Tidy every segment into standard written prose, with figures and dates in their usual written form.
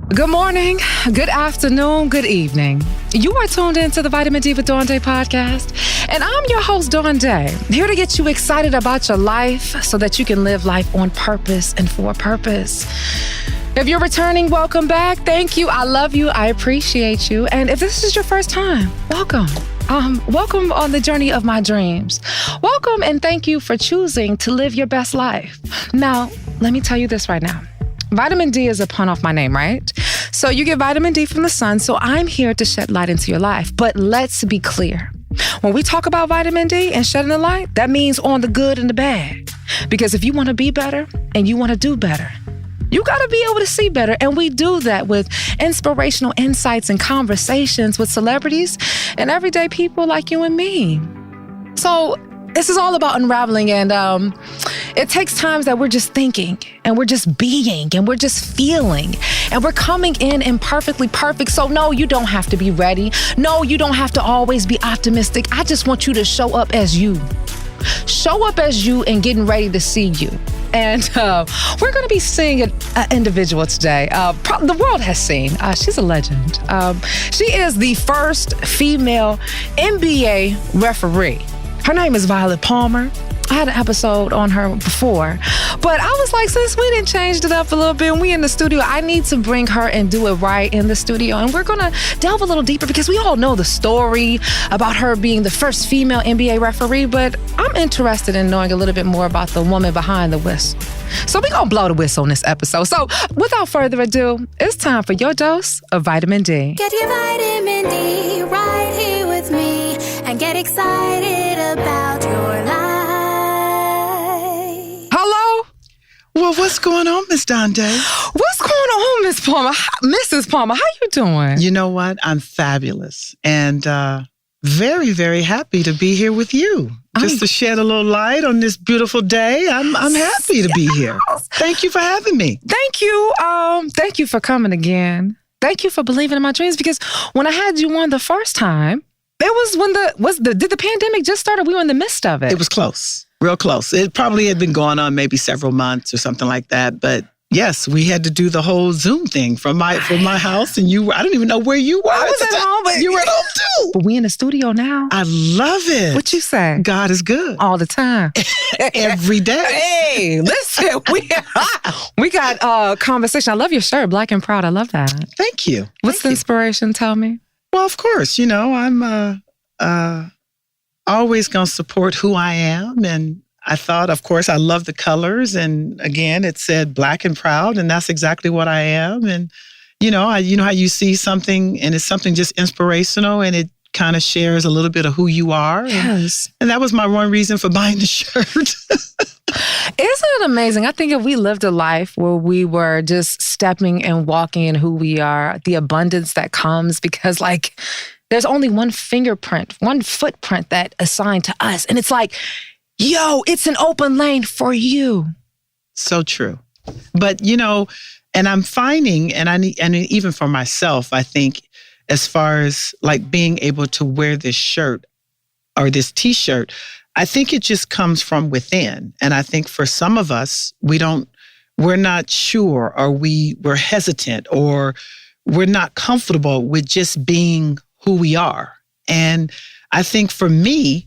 Good morning, good afternoon, good evening. You are tuned into the Vitamin D with Dawn Dai podcast, and I'm your host, Dawn Dai, here to get you excited about your life so that you can live life on purpose and for a purpose. If you're returning, welcome back. Thank you. I love you. I appreciate you. And if this is your first time, welcome. Welcome on the journey of my dreams. Welcome and thank you for choosing to live your best life. Now, let me tell you this right now. Vitamin D is a pun off my name, right? So you get vitamin D from the sun, so I'm here to shed light into your life. But let's be clear. When we talk about vitamin D and shedding the light, that means on the good and the bad. Because if you want to be better and you want to do better, you got to be able to see better. And we do that with inspirational insights and conversations with celebrities and everyday people like you and me. So this is all about unraveling, and it takes times that we're just thinking and we're just being and we're just feeling and we're coming in imperfectly perfect. So no, you don't have to be ready. No, you don't have to always be optimistic. I just want you to show up as you. Show up as you and getting ready to see you. And we're going to be seeing an individual today. The world has seen. She's a legend. She is the first female NBA referee. Her name is Violet Palmer. I had an episode on her before, but I was like, since we didn't change it up a little bit and we in the studio, I need to bring her and do it right in the studio. And we're going to delve a little deeper because we all know the story about her being the first female NBA referee, but I'm interested in knowing a little bit more about the woman behind the whistle. So we're going to blow the whistle on this episode. So without further ado, it's time for your dose of vitamin D. Get your vitamin D right here with me and get excited about your life. Hello? Well, what's going on, Miss Dawn Dai? What's going on, Miss Palmer? Mrs. Palmer, how you doing? You know what? I'm fabulous and very, very happy to be here with you. Just to shed a little light on this beautiful day. I'm happy to be here. Thank you for having me. Thank you. Thank you for coming again. Thank you for believing in my dreams, because when I had you on the first time, it was when did the pandemic just start, or we were in the midst of it? It was close, real close. It probably had been going on maybe several months or something like that. But yes, we had to do the whole Zoom thing from my house, and I don't even know where you were. I was at home, but you were at home too. But we in the studio now. I love it. What you say? God is good All the time. every day. Hey, listen, we got conversation. I love your shirt, Black and Proud. I love that. Thank you. What's the inspiration? Tell me. Well, of course, I'm always going to support who I am. And I thought, of course, I love the colors. And again, it said Black and Proud, and that's exactly what I am. And, you know how you see something and it's something just inspirational and it kind of shares a little bit of who you are. Yes. And that was my one reason for buying the shirt. Isn't it amazing? I think if we lived a life where we were just stepping and walking in who we are, the abundance that comes, because there's only one fingerprint, one footprint that assigned to us. And it's like, yo, it's an open lane for you. So true. But, and I'm finding, and even for myself, I think as far as like being able to wear this shirt or this T-shirt, I think it just comes from within. And I think for some of us, we're not sure, or we're hesitant, or we're not comfortable with just being who we are. And I think for me,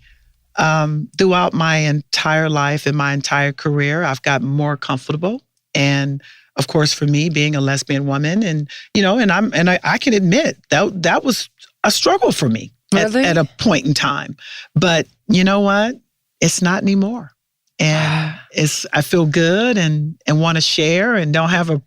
throughout my entire life and my entire career, I've gotten more comfortable. And of course, for me, being a lesbian woman, and I can admit that was a struggle for me. Really? At a point in time. But you know what? It's not anymore. And I feel good and want to share, and don't have a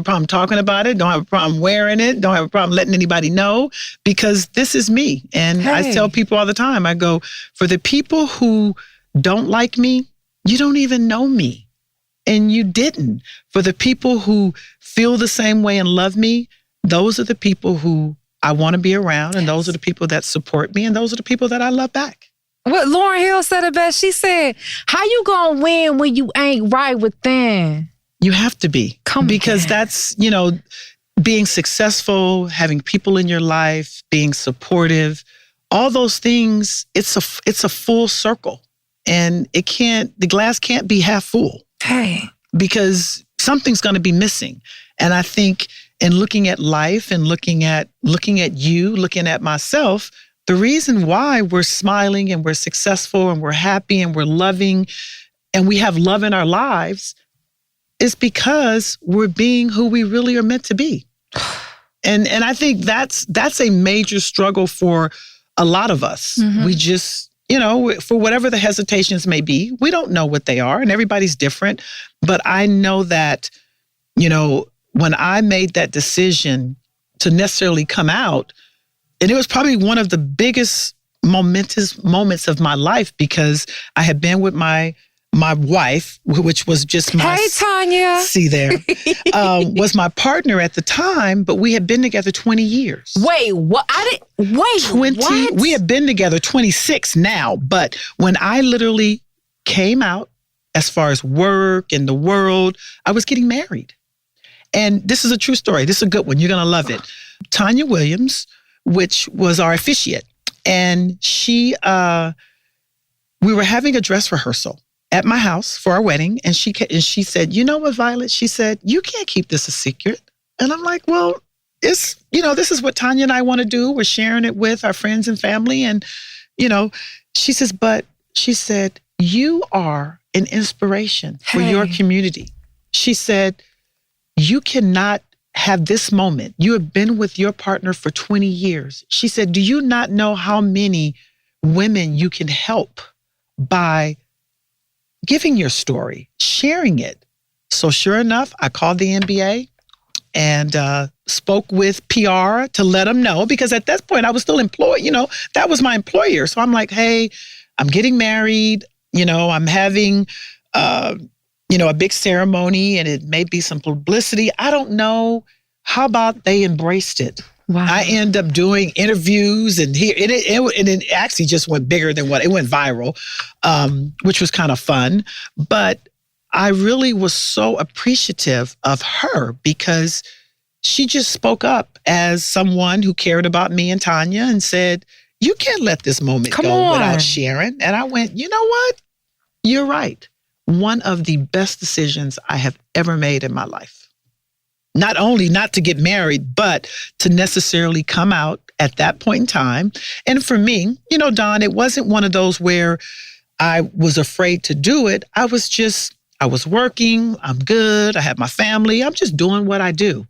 problem talking about it, don't have a problem wearing it, don't have a problem letting anybody know, because this is me. And I tell people all the time, I go, for the people who don't like me, you don't even know me. And you didn't. For the people who feel the same way and love me, those are the people who I want to be around, and those are the people that support me, and those are the people that I love back. What Lauryn Hill said it best. She said, how you gonna win when you ain't right within? You have to be. Because that's, being successful, having people in your life, being supportive, all those things, it's a full circle. And the glass can't be half full. Hey. Because something's going to be missing. And I think and looking at life and looking at you, looking at myself, the reason why we're smiling and we're successful and we're happy and we're loving and we have love in our lives is because we're being who we really are meant to be. And I think that's a major struggle for a lot of us. Mm-hmm. We just, for whatever the hesitations may be, we don't know what they are and everybody's different. But I know that, when I made that decision to necessarily come out, and it was probably one of the biggest momentous moments of my life because I had been with my wife, which was just my... Hey, Tanya. See there. Was my partner at the time, but we had been together 20 years. Wait, what? 20? What? We had been together 26 now, but when I literally came out as far as work and the world, I was getting married. And this is a true story. This is a good one. You're going to love it. Tanya Williams, which was our officiate, and she, we were having a dress rehearsal at my house for our wedding. And she said, you know what, Violet? She said, you can't keep this a secret. And I'm like, well, this is what Tanya and I want to do. We're sharing it with our friends and family. And, she said, you are an inspiration for your community. She said, you cannot have this moment. You have been with your partner for 20 years. She said, do you not know how many women you can help by giving your story, sharing it? So sure enough, I called the NBA and spoke with PR to let them know, because at that point I was still employed, that was my employer. So I'm like, hey, I'm getting married, I'm having, a big ceremony and it may be some publicity. I don't know. How about they embraced it? Wow. I end up doing interviews and it actually just went bigger than it went viral, which was kind of fun. But I really was so appreciative of her because she just spoke up as someone who cared about me and Tanya and said, you can't let this moment go without sharing. And I went, you know what? You're right. One of the best decisions I have ever made in my life. Not only not to get married, but to necessarily come out at that point in time. And for me, Dawn, it wasn't one of those where I was afraid to do it. I was working, I'm good, I have my family, I'm just doing what I do.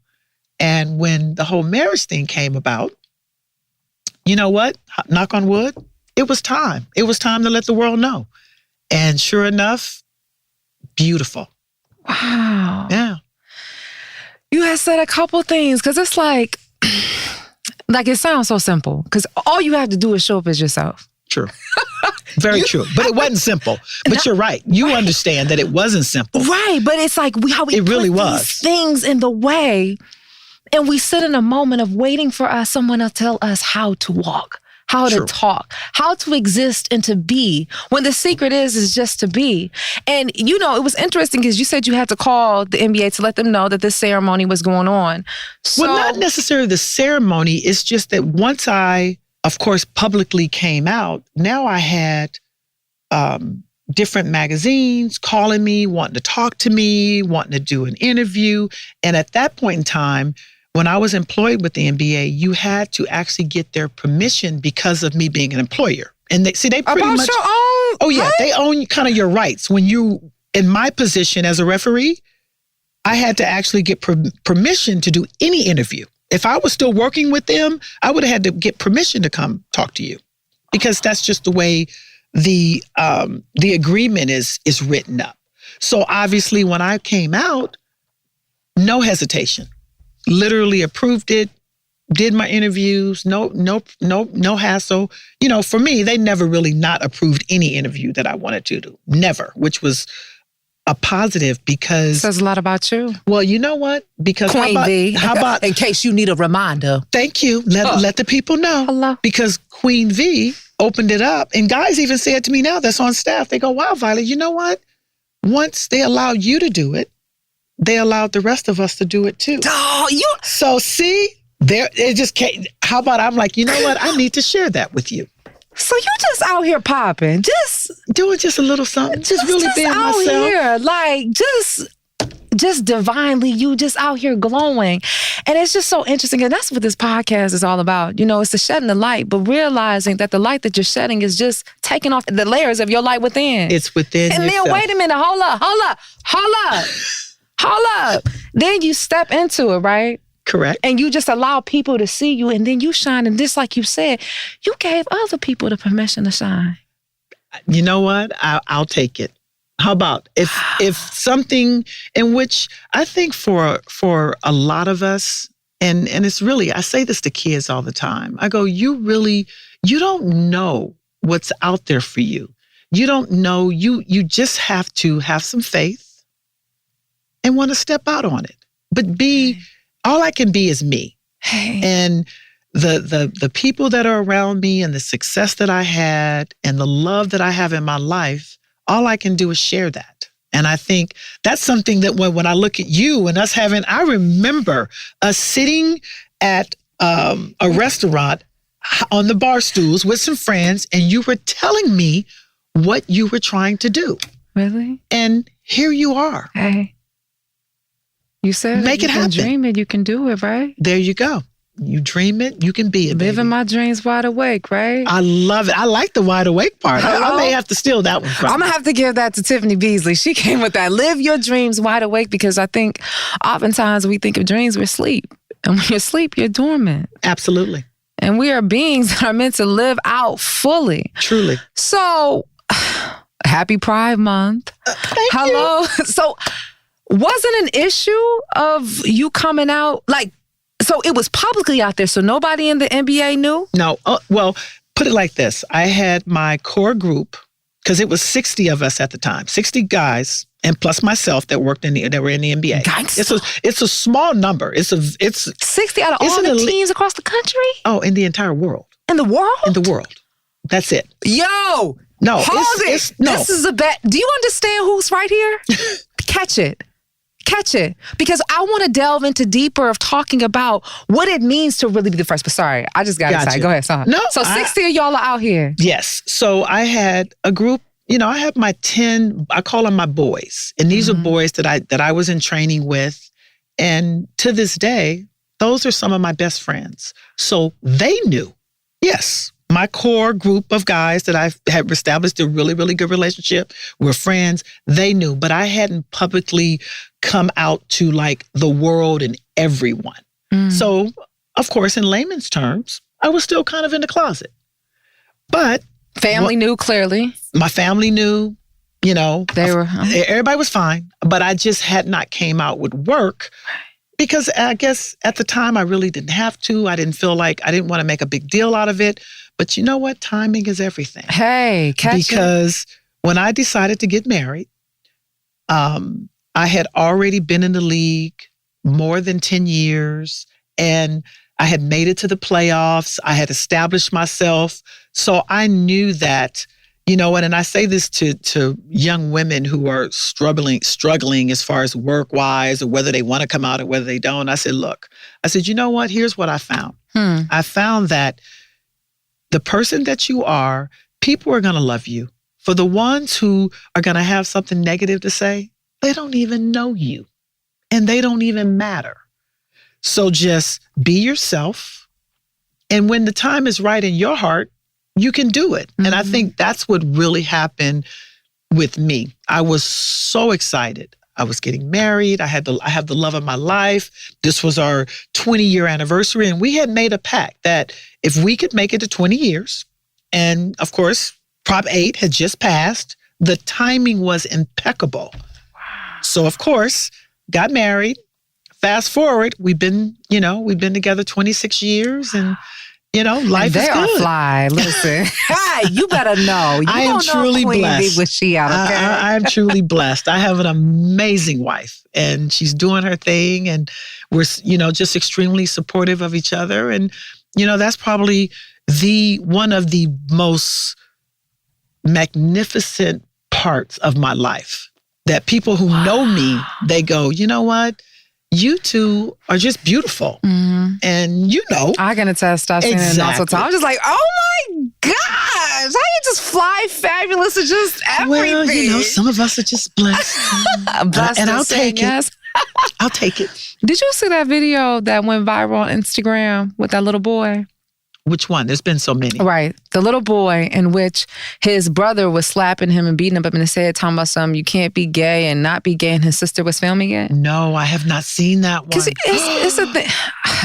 And when the whole marriage thing came about, you know what? Knock on wood, it was time. It was time to let the world know. And sure enough, beautiful. Wow. Yeah. You had said a couple things, because it's like it sounds so simple, because all you have to do is show up as yourself. True. Very true. But it wasn't simple. But you're right. You understand that it wasn't simple. Right. But it's like how we it really put was. These things in the way, and we sit in a moment of waiting for someone to tell us how to walk, how to talk, how to exist and to be, when the secret is just to be. And, it was interesting because you said you had to call the NBA to let them know that this ceremony was going on. So, well, not necessarily the ceremony. It's just that once I, of course, publicly came out, now I had different magazines calling me, wanting to talk to me, wanting to do an interview. And at that point in time, when I was employed with the NBA, you had to actually get their permission because of me being an employer. And they pretty about much... your own, oh, yeah, right? They own kind of your rights. When in my position as a referee, I had to actually get permission to do any interview. If I was still working with them, I would have had to get permission to come talk to you, because that's just the way the agreement is written up. So obviously when I came out, no hesitation. Literally approved it, did my interviews, no hassle. For me, they never really not approved any interview that I wanted to do. Never, which was a positive because... Says a lot about you. Well, you know what? Because how about in case you need a reminder. Thank you. Let the people know. Hello. Because Queen V opened it up, and guys even said to me now that's on staff, they go, wow, Violet, you know what? Once they allowed you to do it, they allowed the rest of us to do it too. Oh, So see, it just came. How about I'm like, you know what? I need to share that with you. So you just out here popping, just doing just a little something, just really being out myself. here, like just just divinely, you just out here glowing. And it's just so interesting. And that's what this podcast is all about. You know, it's the shedding the light, but realizing that the light that you're shedding is just taking off the layers of your light within. It's within and yourself. then wait a minute, hold up. Then you step into it, right? Correct. And you just allow people to see you, and then you shine. And just like you said, you gave other people the permission to shine. You know what? I'll take it. How about if something in which I think for a lot of us, and it's really, I say this to kids all the time. I go, you don't know what's out there for you. You don't know, you just have to have some faith and want to step out on it. But all I can be is me. Hey. And the people that are around me and the success that I had and the love that I have in my life, all I can do is share that. And I think that's something that when I look at you and us I remember us sitting at a restaurant on the bar stools with some friends, and you were telling me what you were trying to do. Really? And here you are. Hey. You said Make it happen. You can dream it, you can do it, right? There you go. You dream it, you can be it, baby. Living my dreams wide awake, right? I love it. I like the wide awake part. I may have to steal that one from I'm going to have to give that to Tiffany Beasley. She came with that. Live your dreams wide awake, because I think oftentimes we think of dreams, we're asleep. And when you're asleep, you're dormant. Absolutely. And we are beings that are meant to live out fully. Truly. So, happy Pride Month. Thank Hello. you. So, wasn't an issue of you coming out, so it was publicly out there, so nobody in the NBA knew? No. Well, put it like this. I had my core group, because it was 60 of us at the time, 60 guys, and plus myself that were in the NBA. Gangsta. It's a small number. It's 60 out of all the teams across the country? Oh, in the entire world. In the world? In the world. That's it. Yo! No. Hold it. No. This is a bet. Do you understand who's right here? Catch it. Because I want to delve into deeper of talking about what it means to really be the first. But sorry, I just got excited. Go ahead, son. No, so 60 of y'all are out here. Yes. So I had a group, I have my 10, I call them my boys. And these are boys that I was in training with. And to this day, those are some of my best friends. So they knew, yes, my core group of guys that I had established a really, really good relationship, were friends. They knew, but I hadn't publicly come out to the world and everyone. So, of course, in layman's terms, I was still kind of in the closet. But family knew clearly. My family knew, everybody was fine, but I just had not came out with work because I guess at the time I really didn't have to. I didn't feel like I didn't want to make a big deal out of it. But you know what? Timing is everything. Hey, because when I decided to get married, I had already been in the league more than 10 years, and I had made it to the playoffs. I had established myself. So I knew that, and I say this to young women who are struggling as far as work-wise, or whether they want to come out or whether they don't. I said, look, you know what? Here's what I found. I found that the person that you are, people are going to love you. For the ones who are going to have something negative to say, they don't even know you and they don't even matter. So just be yourself. And when the time is right in your heart, you can do it. And I think that's what really happened with me. I was so excited. I was getting married. I have the love of my life. This was our 20-year anniversary. And we had made a pact that if we could make it to 20 years, and of course, Prop 8 had just passed, the timing was impeccable. Wow. So of course, got married. Fast forward, we've been together 26 years and life is good. They are fly. Listen, you better know. I am truly blessed. I am truly blessed. I have an amazing wife, and she's doing her thing, and we're just extremely supportive of each other. And that's probably one of the most magnificent parts of my life. That people who know me, they go, you know what? You two are just beautiful. And I can attest. I've seen it also time. I'm just like, oh my gosh, how you just fly fabulous and just everything. Well, some of us are just blessed. Blessed, and I'll take it. Yes. I'll take it. Did you see that video that went viral on Instagram with that little boy? Which one? There's been so many. Right. The little boy in which his brother was slapping him and beating him up in his head, talking about something, you can't be gay and not be gay, and his sister was filming it. No, I have not seen that one. Because it's a thing.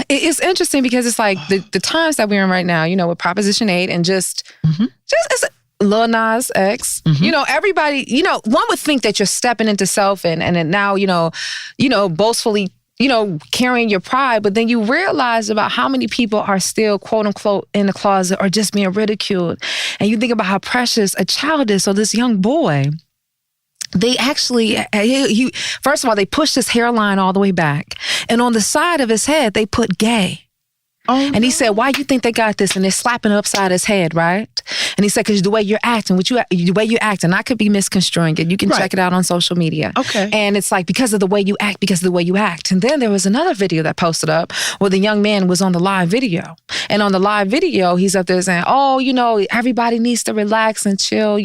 It's interesting because it's like the times that we're in right now, with Proposition 8 and just it's Lil Nas X, everybody, one would think that you're stepping into self and now, boastfully, carrying your pride, but then you realize about how many people are still, quote unquote, in the closet or just being ridiculed. And you think about how precious a child is. So this young boy, they actually, first of all, they pushed his hairline all the way back. And on the side of his head, they put gay. Oh, and he said, why you think they got this? And they're slapping it upside his head, right? And he said, because the way you're acting, the way you act, and I could be misconstruing it. You can check it out on social media. Okay. And it's like, because of the way you act, And then there was another video that posted up where the young man was on the live video. And on the live video, he's up there saying, everybody needs to relax and chill.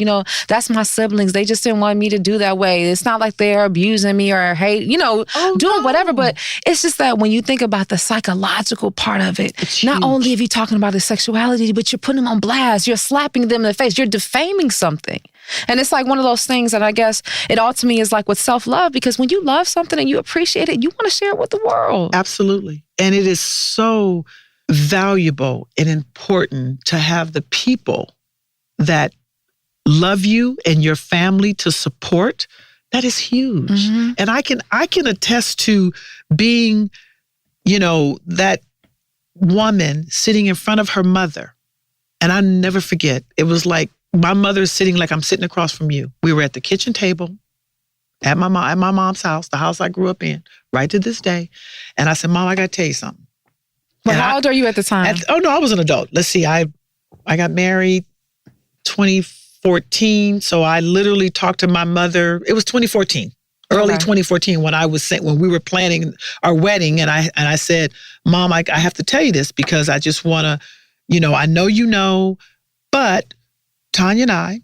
That's my siblings. They just didn't want me to do that way. It's not like they're abusing me or hate, doing whatever. But it's just that when you think about the psychological part of it, not only are you talking about his sexuality, but you're putting them on blast. You're slapping them in the face. You're defaming something. And it's like one of those things that I guess it all to me is like with self-love, because when you love something and you appreciate it, you want to share it with the world. Absolutely. And it is so valuable and important to have the people that love you and your family to support. That is huge. Mm-hmm. And I can attest to being, that woman sitting in front of her mother. And I never forget, it was like my mother's sitting like I'm sitting across from you. We were at the kitchen table at my mom's house, the house I grew up in, right to this day. And I said, Mom, I got to tell you something. Well, how old are you at the time? I was an adult. Let's see, I got married 2014. So I literally talked to my mother. It was 2014. Early 2014 when we were planning our wedding, and I said, Mom, I have to tell you this because I just want to, I know but Tanya and I,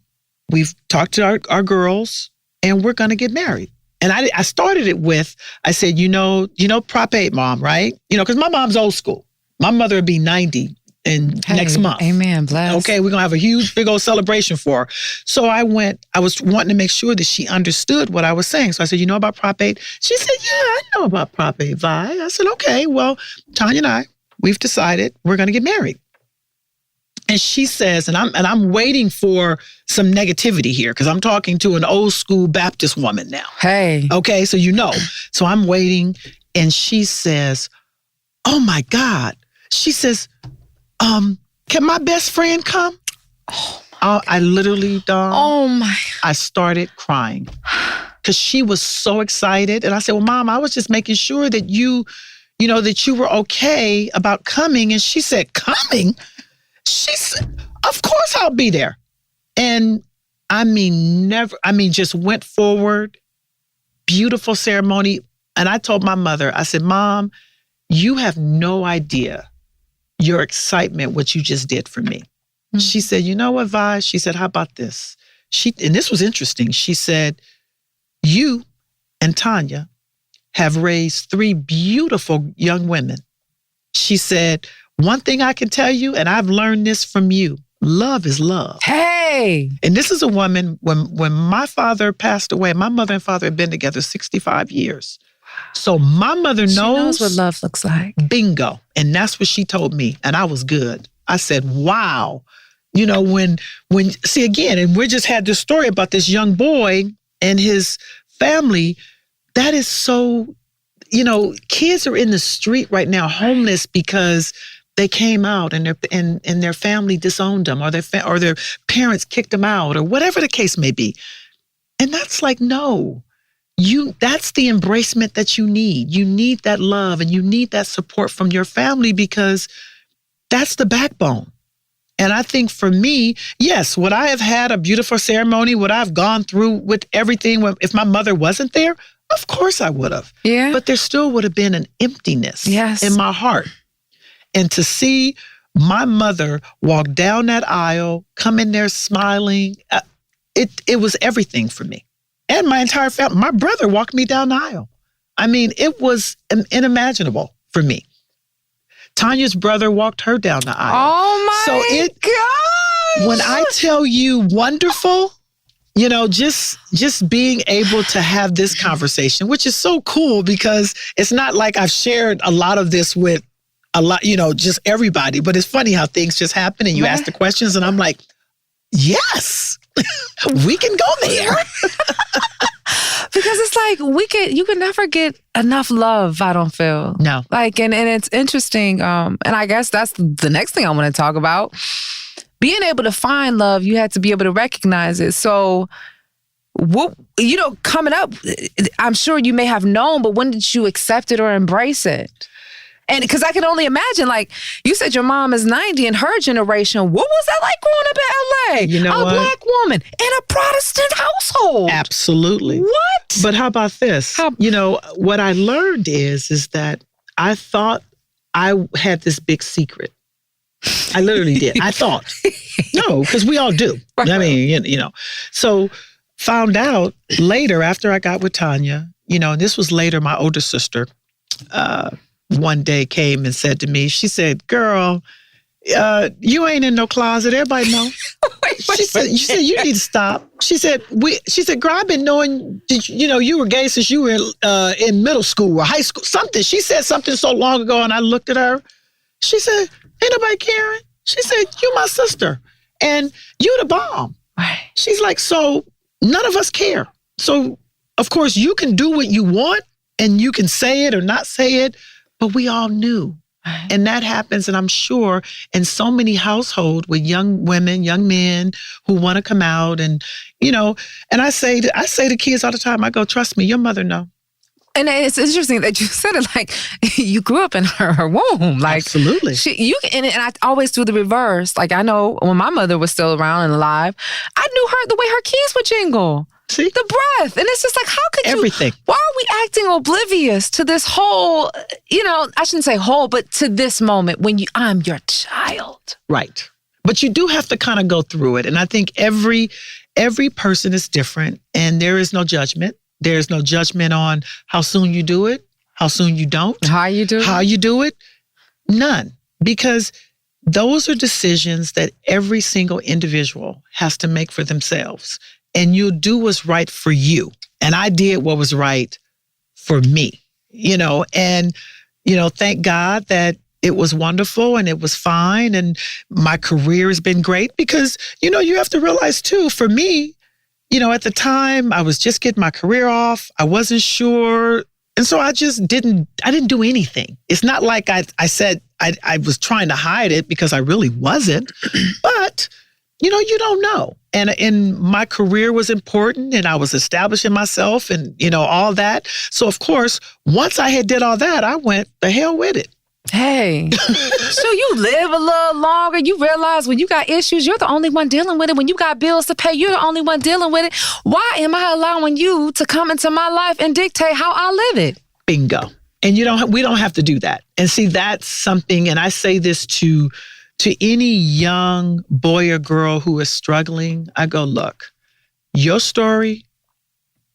we've talked to our girls and we're going to get married. And I started it with, I said, Prop 8, Mom, right? Because my mom's old school. My mother would be 90 next month. Amen. Bless. Okay, we're going to have a huge, big old celebration for her. So I was wanting to make sure that she understood what I was saying. So I said, you know about Prop 8? She said, yeah, I know about Prop 8, Vi. I said, okay, well, Tanya and I, we've decided we're going to get married. And she says, and I'm waiting for some negativity here because I'm talking to an old school Baptist woman now. Hey. Okay, so So I'm waiting, and she says, oh my God. She says, can my best friend come? I literally, Dawn. Oh my. I started crying because she was so excited. And I said, well, Mom, I was just making sure that that you were okay about coming. And she said, coming? She said, of course I'll be there. And just went forward. Beautiful ceremony. And I told my mother, I said, Mom, you have no idea your excitement, what you just did for me. Mm-hmm. She said, you know what, Vi? She said, how about this? And this was interesting. She said, you and Tanya have raised 3 beautiful young women. She said, one thing I can tell you, and I've learned this from you, love is love. Hey! And this is a woman, when my father passed away, my mother and father had been together 65 years. So my mother knows what love looks like. Bingo. And that's what she told me. And I was good. I said, wow. See again, and we just had this story about this young boy and his family. That is so, kids are in the street right now, homeless because they came out and their family disowned them or their parents kicked them out or whatever the case may be. And that's like, no. That's the embracement that you need. You need that love and you need that support from your family because that's the backbone. And I think for me, yes, would I have had a beautiful ceremony? Would I have gone through with everything if my mother wasn't there? Of course I would have. Yeah. But there still would have been an emptiness in my heart. And to see my mother walk down that aisle, come in there smiling, it was everything for me. And my entire family. My brother walked me down the aisle. I mean, it was unimaginable for me. Tanya's brother walked her down the aisle. Oh my gosh! When I tell you wonderful, you know, just being able to have this conversation, which is so cool because it's not like I've shared a lot of this with a lot, you know, just everybody. But it's funny how things just happen and you ask the questions and I'm like, yes, we can go there. Because it's like you can never get enough love, I don't feel. No. Like, and it's interesting. And I guess that's the next thing I want to talk about. Being able to find love, you had to be able to recognize it. So, what, you know, coming up, I'm sure you may have known, but when did you accept it or embrace it? And because I can only imagine, like, you said your mom is 90 in her generation. What was that like growing up in LA? You know what? A Black woman in a Protestant household. Absolutely. What? But how about this? You know, what I learned is that I thought I had this big secret. I literally did. I thought. No, because we all do. I mean, you know. So found out later after I got with Tanya, you know, and this was later, my older sister, one day came and said to me, she said, girl, you ain't in no closet. Everybody know. She said, you need to stop. She said, girl, I've been knowing, you know, you were gay since you were in middle school or high school, something. She said something so long ago and I looked at her. She said, ain't nobody caring. She said, you my sister and you the bomb. She's like, so none of us care. So of course you can do what you want and you can say it or not say it, but we all knew. And that happens, and I'm sure in so many households with young women, young men who want to come out and, you know, and I say to kids all the time, I go, trust me, your mother know. And it's interesting that you said it like you grew up in her womb. Like, absolutely. And I always do the reverse. Like, I know when my mother was still around and alive, I knew her the way her keys would jingle. See? The breath. And it's just like, how could everything. Why are we acting oblivious to this whole, you know, I shouldn't say whole, but to this moment when I'm your child. Right. But you do have to kind of go through it. And I think every person is different and there is no judgment. There's no judgment on how soon you do it, how soon you don't. How you do it. None. Because those are decisions that every single individual has to make for themselves. And you'll do what's right for you. And I did what was right for me, you know, and, you know, thank God that it was wonderful and it was fine. And my career has been great because, you know, you have to realize too, for me, you know, at the time I was just getting my career off. I wasn't sure. And so I didn't do anything. It's not like I said I was trying to hide it because I really wasn't, but you know, you don't know. And my career was important and I was establishing myself and, you know, all that. So of course, once I had did all that, I went the hell with it. Hey, so you live a little longer. You realize when you got issues, you're the only one dealing with it. When you got bills to pay, you're the only one dealing with it. Why am I allowing you to come into my life and dictate how I live it? Bingo. And we don't have to do that. And see, that's something, and I say this to any young boy or girl who is struggling, I go, look, your story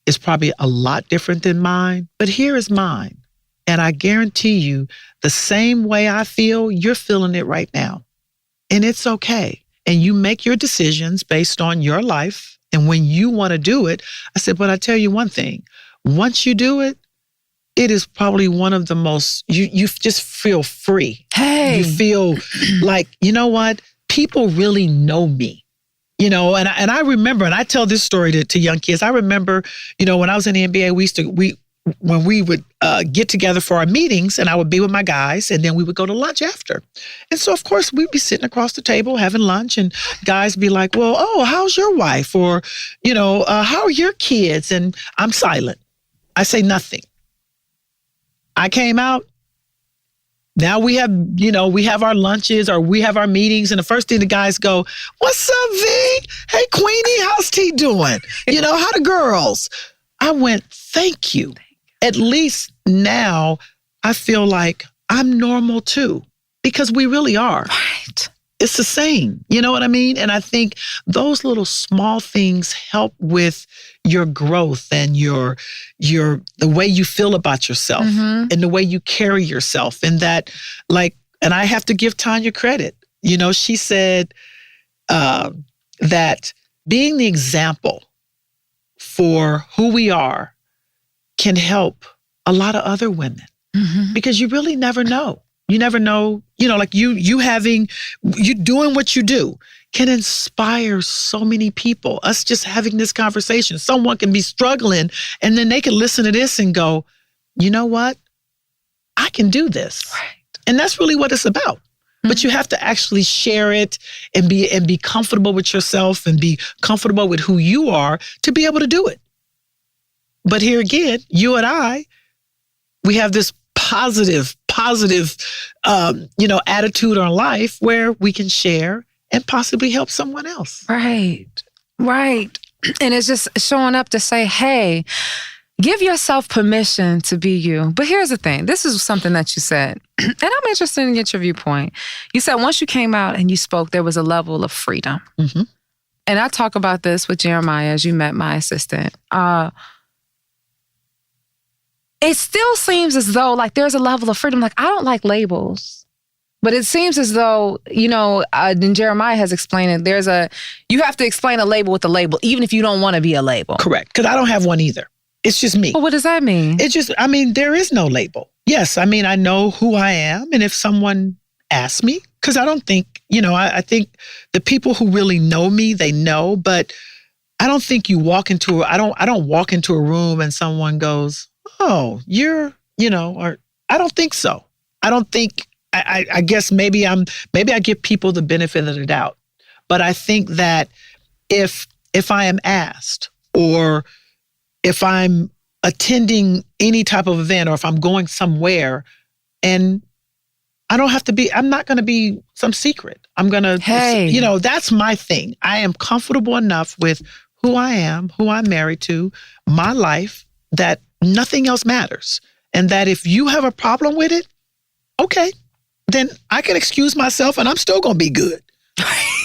is probably a lot different than mine, but here is mine. And I guarantee you, the same way I feel, you're feeling it right now. And it's okay. And you make your decisions based on your life. And when you want to do it, I said, but I tell you one thing, once you do it, it is probably one of the most, you just feel free. Hey. You feel like, you know what? People really know me. You know, and I remember, and I tell this story to young kids. I remember, you know, when I was in the NBA, when we would get together for our meetings and I would be with my guys and then we would go to lunch after. And so, of course, we'd be sitting across the table having lunch and guys be like, well, oh, how's your wife? Or, you know, how are your kids? And I'm silent. I say nothing. I came out. Now we have our lunches or we have our meetings. And the first thing the guys go, what's up, V? Hey, Queenie, how's T doing? You know, how the girls? I went, thank you. At least now I feel like I'm normal too, because we really are. Right. it's the same. You know what I mean? And I think those little small things help with your growth and the way you feel about yourself and the way you carry yourself. And that, like, and I have to give Tanya credit. You know, she said that being the example for who we are can help a lot of other women because you really never know. You never know, you know, like you doing what you do can inspire so many people. Us just having this conversation, someone can be struggling and then they can listen to this and go, you know what? I can do this. Right. And that's really what it's about. But you have to actually share it and be comfortable with yourself and be comfortable with who you are to be able to do it. But here again, you and I, we have this positive, attitude on life where we can share and possibly help someone else. Right. And it's just showing up to say, hey, give yourself permission to be you. But here's the thing. This is something that you said, and I'm interested in your viewpoint. You said once you came out and you spoke, there was a level of freedom. Mm-hmm. And I talk about this with Jeremiah as you met my assistant. It still seems as though like there's a level of freedom. Like I don't like labels, but it seems as though, and Jeremiah has explained it, you have to explain a label with a label, even if you don't want to be a label. Correct. Because I don't have one either. It's just me. Well, what does that mean? There is no label. Yes, I know who I am. And if someone asks me, because I don't think, I think the people who really know me, they know, but I don't think I don't walk into a room and someone goes, oh, you're, or I don't think so. I don't think, I guess maybe I give people the benefit of the doubt. But I think that if I am asked, or if I'm attending any type of event, or if I'm going somewhere and I'm not going to be some secret. I'm going to, that's my thing. I am comfortable enough with who I am, who I'm married to, my life, that nothing else matters. And that if you have a problem with it, okay, then I can excuse myself and I'm still going to be good.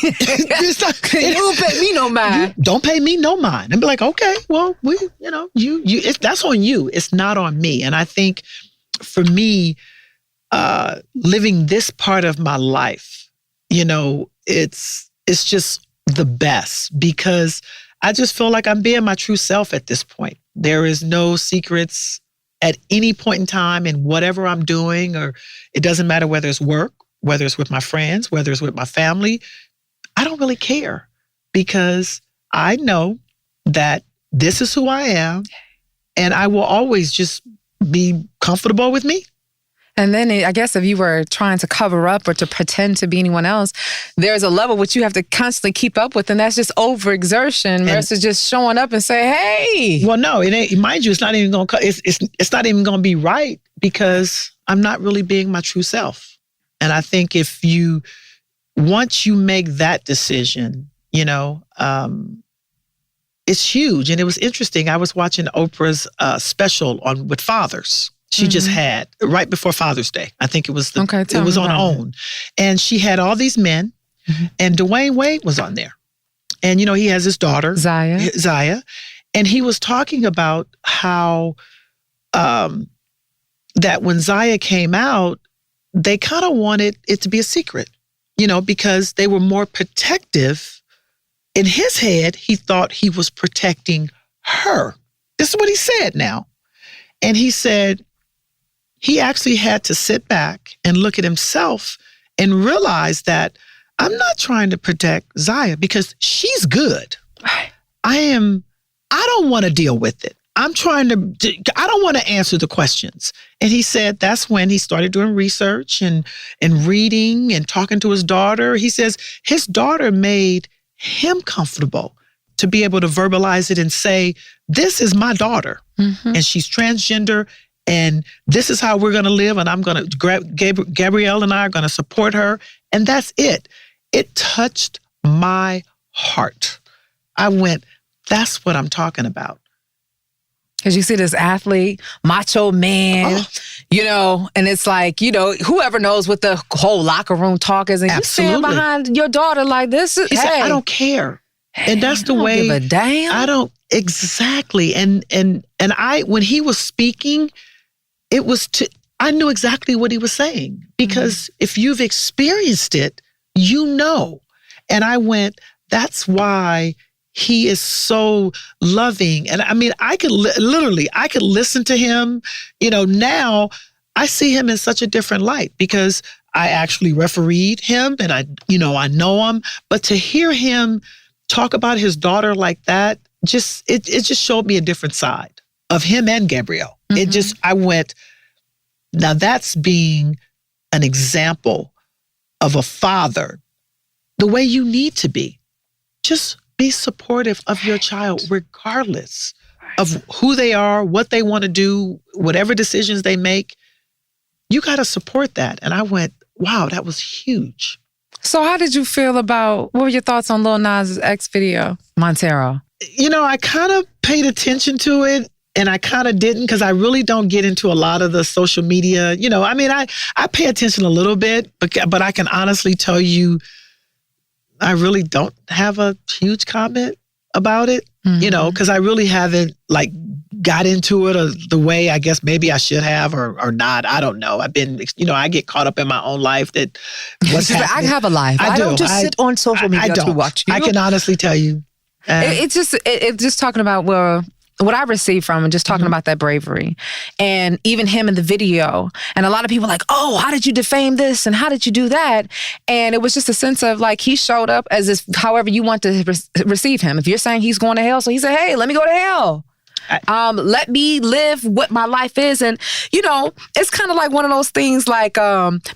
You don't pay me no mind. Don't pay me no mind. And be like, okay, well, that's on you. It's not on me. And I think for me, living this part of my life, it's just the best because I just feel like I'm being my true self at this point. There is no secrets at any point in time in whatever I'm doing, or it doesn't matter whether it's work, whether it's with my friends, whether it's with my family. I don't really care because I know that this is who I am and I will always just be comfortable with me. And then I guess if you were trying to cover up or to pretend to be anyone else, there's a level which you have to constantly keep up with, and that's just overexertion versus just showing up and say, "Hey." Well, no, it ain't. Mind you, it's not even going to. It's not even going to be right because I'm not really being my true self. And I think once you make that decision, it's huge. And it was interesting. I was watching Oprah's special with fathers. She just had right before Father's Day. I think it was it was on OWN. And she had all these men and Dwayne Wade was on there. And, he has his daughter, Zaya. And he was talking about how that when Zaya came out, they kind of wanted it to be a secret, because they were more protective. In his head, he thought he was protecting her. This is what he said now. And he said, he actually had to sit back and look at himself and realize that I'm not trying to protect Zaya because she's good. I don't want to deal with it. I don't want to answer the questions. And he said that's when he started doing research and reading and talking to his daughter. He says his daughter made him comfortable to be able to verbalize it and say, this is my daughter and she's transgender. And this is how we're going to live. And I'm going to, Gabrielle and I are going to support her. And that's it. It touched my heart. I went, that's what I'm talking about. Because you see this athlete, macho man, You know, and it's like, you know, whoever knows what the whole locker room talk is, and you stand behind your daughter like this. He said, I don't care. And that's the way. I don't give a damn. I don't, exactly. And when he was speaking, I knew exactly what he was saying, because if you've experienced it, you know. And I went, that's why he is so loving. And I mean, I could listen to him. You know, now I see him in such a different light, because I actually refereed him and I know him. But to hear him talk about his daughter like that, it just showed me a different side of him and Gabrielle. I went, now that's being an example of a father, the way you need to be. Just be supportive of your child, regardless of who they are, what they want to do, whatever decisions they make. You got to support that. And I went, wow, that was huge. So how did you feel what were your thoughts on Lil Nas' X video, Montero? You know, I kind of paid attention to it, and I kind of didn't, because I really don't get into a lot of the social media. You know, I mean, I pay attention a little bit, but I can honestly tell you, I really don't have a huge comment about it, you know, because I really haven't got into it the way I guess maybe I should have or not. I don't know. I've been, I get caught up in my own life that what's happening. I have a life. I don't just sit on social media to watch you. I can honestly tell you. It's just talking about what I received from and just talking about that bravery, and even him in the video. And a lot of people like, oh, how did you defame this? And how did you do that? And it was just a sense of he showed up as if however you want to receive him. If you're saying he's going to hell, so he said, hey, let me go to hell. Let me live what my life is. And, it's kind of like one of those things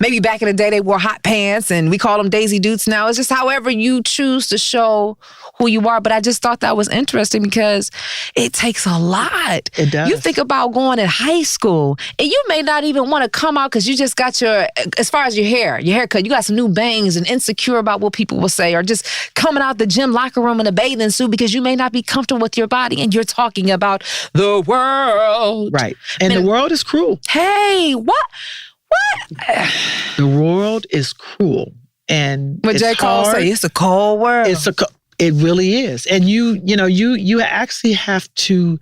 maybe back in the day they wore hot pants and we call them Daisy Dukes now. It's just however you choose to show who you are. But I just thought that was interesting because it takes a lot. It does. You think about going in high school and you may not even want to come out because you just got as far as your haircut, you got some new bangs and insecure about what people will say, or just coming out the gym locker room in a bathing suit because you may not be comfortable with your body and you're talking about the world. Right. And the world is cruel. Hey, what? The world is cruel. And what J. Cole say, it's a cold world. It really is. And you actually have to,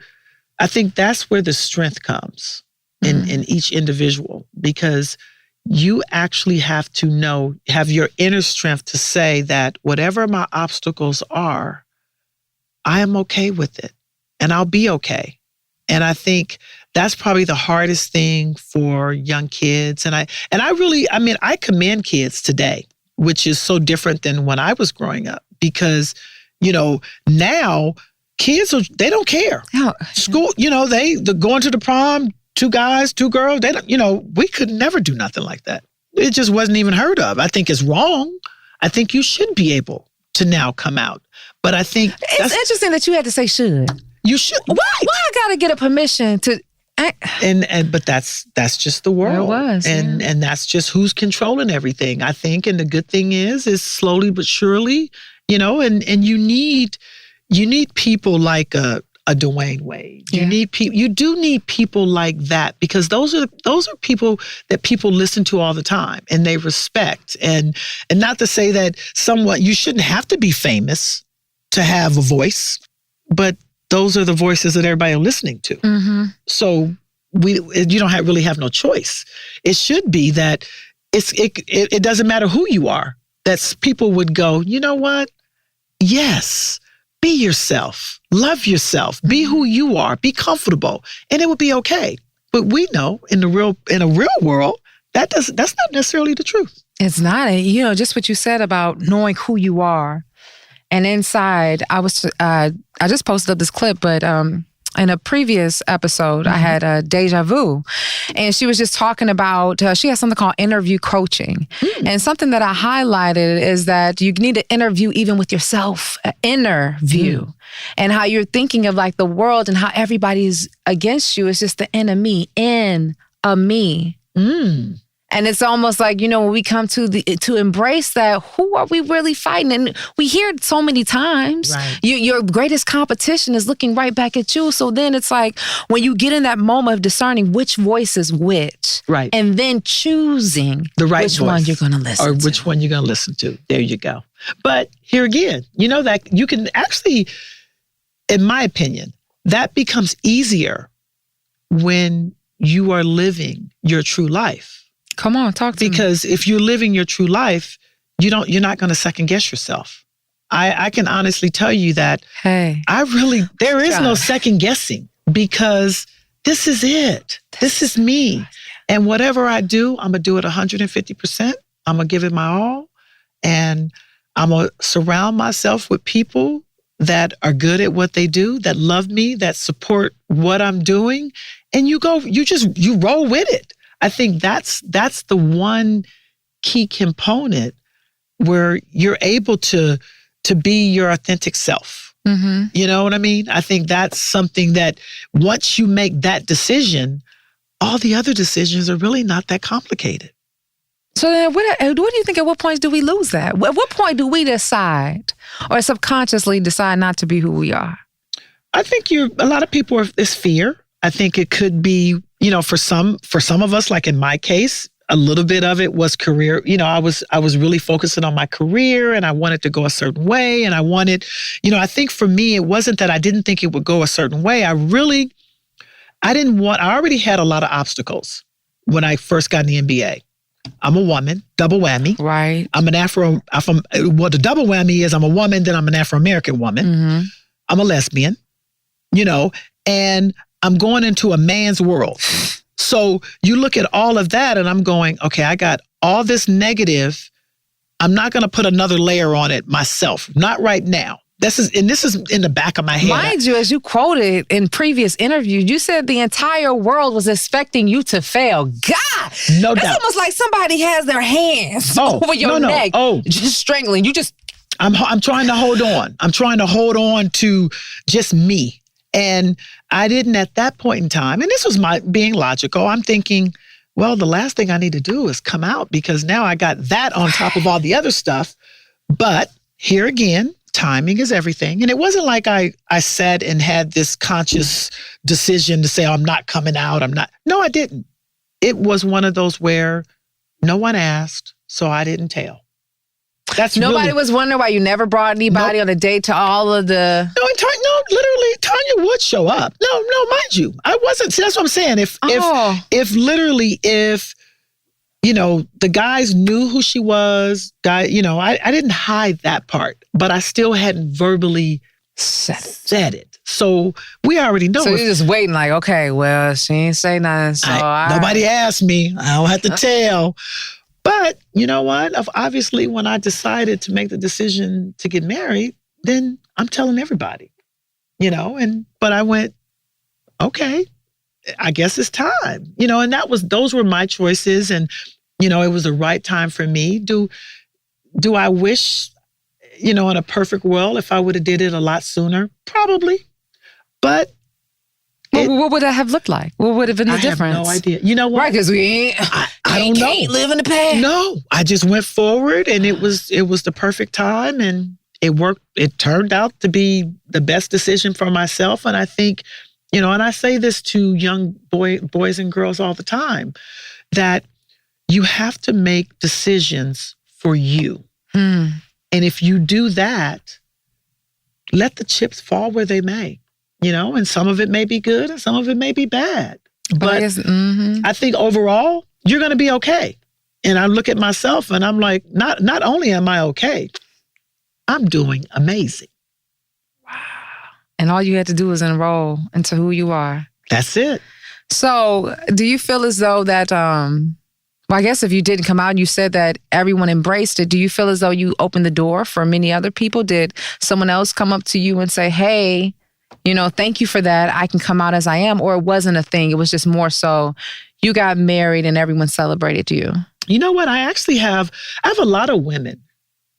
I think that's where the strength comes in each individual, because you actually have to have your inner strength to say that whatever my obstacles are, I am okay with it and I'll be okay. And I think that's probably the hardest thing for young kids. And I commend kids today, which is so different than when I was growing up, because, now kids, they don't care. Yeah. School, they're going to the prom, 2 guys, 2 girls. They don't, we could never do nothing like that. It just wasn't even heard of. I think it's wrong. I think you should be able to now come out. But I think it's interesting that you had to say should. You should. Why I gotta get a permission to? But that's just the world. It was, and that's just who's controlling everything, I think. And the good thing is slowly but surely, and you need people like a Dwayne Wade. You do need people like that, because those are people that people listen to all the time and they respect. And not to say that you shouldn't have to be famous to have a voice, but those are the voices that everybody is listening to. Mm-hmm. So you don't really have no choice. It should be that it doesn't matter who you are. That people would go, you know what? Yes, be yourself, love yourself, be who you are, be comfortable, and it would be okay. But we know in a real world that's not necessarily the truth. It's not. Just what you said about knowing who you are. And inside, I just posted up this clip, but in a previous episode, I had a deja vu. And she was just talking about, she has something called interview coaching. And something that I highlighted is that you need to interview even with yourself, an inner view. And how you're thinking of the world and how everybody's against you is just the enemy in a me. And it's almost like, when we come to embrace that, who are we really fighting? And we hear it so many times. Right. Your greatest competition is looking right back at you. So then it's like when you get in that moment of discerning which voice is which, Right. and then choosing the right which voice, one you're going to listen to. or which one you're going to listen to. There you go. But here again, that you can actually, in my opinion, that becomes easier when you are living your true life. Come on, talk to me. Because if you're living your true life, you're not going to second guess yourself. I can honestly tell you that there is no second guessing, because this is it. This is me. And whatever I do, I'm going to do it 150%. I'm going to give it my all. And I'm going to surround myself with people that are good at what they do, that love me, that support what I'm doing. And you roll with it. I think that's the one key component where you're able to be your authentic self. Mm-hmm. You know what I mean? I think that's something that once you make that decision, all the other decisions are really not that complicated. So then what do you think, at what point do we lose that? At what point do we decide or subconsciously decide not to be who we are? I think a lot of people it's fear. I think it could be, for some of us, like in my case, a little bit of it was career. I was really focusing on my career, and I wanted to go a certain way. And I wanted, I think for me, it wasn't that I didn't think it would go a certain way. I already had a lot of obstacles when I first got in the NBA. I'm a woman, double whammy. Right. I'm the double whammy is I'm a woman, then I'm an Afro-American woman. Mm-hmm. I'm a lesbian, and I'm going into a man's world. So you look at all of that and I'm going, okay, I got all this negative. I'm not going to put another layer on it myself. Not right now. This is in the back of my head. Mind you, as you quoted in previous interviews, you said the entire world was expecting you to fail. God, no it's doubt. almost like somebody has their hands over your neck, just strangling you. I'm trying to hold on. I'm trying to hold on to just me. And I didn't at that point in time. And this was my being logical. I'm thinking, well, the last thing I need to do is come out, because now I got that on top of all the other stuff. But here again, timing is everything. And it wasn't like I sat and had this conscious decision to say, I'm not coming out. No, I didn't. It was one of those where no one asked, so I didn't tell. Nobody was wondering why you never brought anybody on a date to all of the... No, literally, Tanya would show up. No, mind you, I wasn't. See, that's what I'm saying. If the guys knew who she was, I didn't hide that part, but I still hadn't verbally said it. So we already know. So you're just waiting like, okay, well, she ain't say nothing. So nobody asked me. I don't have to tell. But you know what? Obviously, when I decided to make the decision to get married, then I'm telling everybody, but I went, okay, I guess it's time, and those were my choices. And, it was the right time for me. Do I wish, in a perfect world, if I would have did it a lot sooner? Probably. But what would that have looked like? What would have been the difference? I have no idea. You know what? Right, because we ain't. I don't know. Can't live in the past. No, I just went forward, and it was the perfect time, and it worked. It turned out to be the best decision for myself, and I think, and I say this to young boys and girls all the time, that you have to make decisions for you, and if you do that, let the chips fall where they may. And some of it may be good and some of it may be bad. But I think overall, you're going to be okay. And I look at myself and I'm like, not only am I okay, I'm doing amazing. Wow. And all you had to do was enroll into who you are. That's it. So do you feel as though that, I guess if you didn't come out and you said that everyone embraced it, do you feel as though you opened the door for many other people? Did someone else come up to you and say, hey, thank you for that. I can come out as I am, or it wasn't a thing. It was just more so you got married and everyone celebrated you. You know what? I have a lot of women.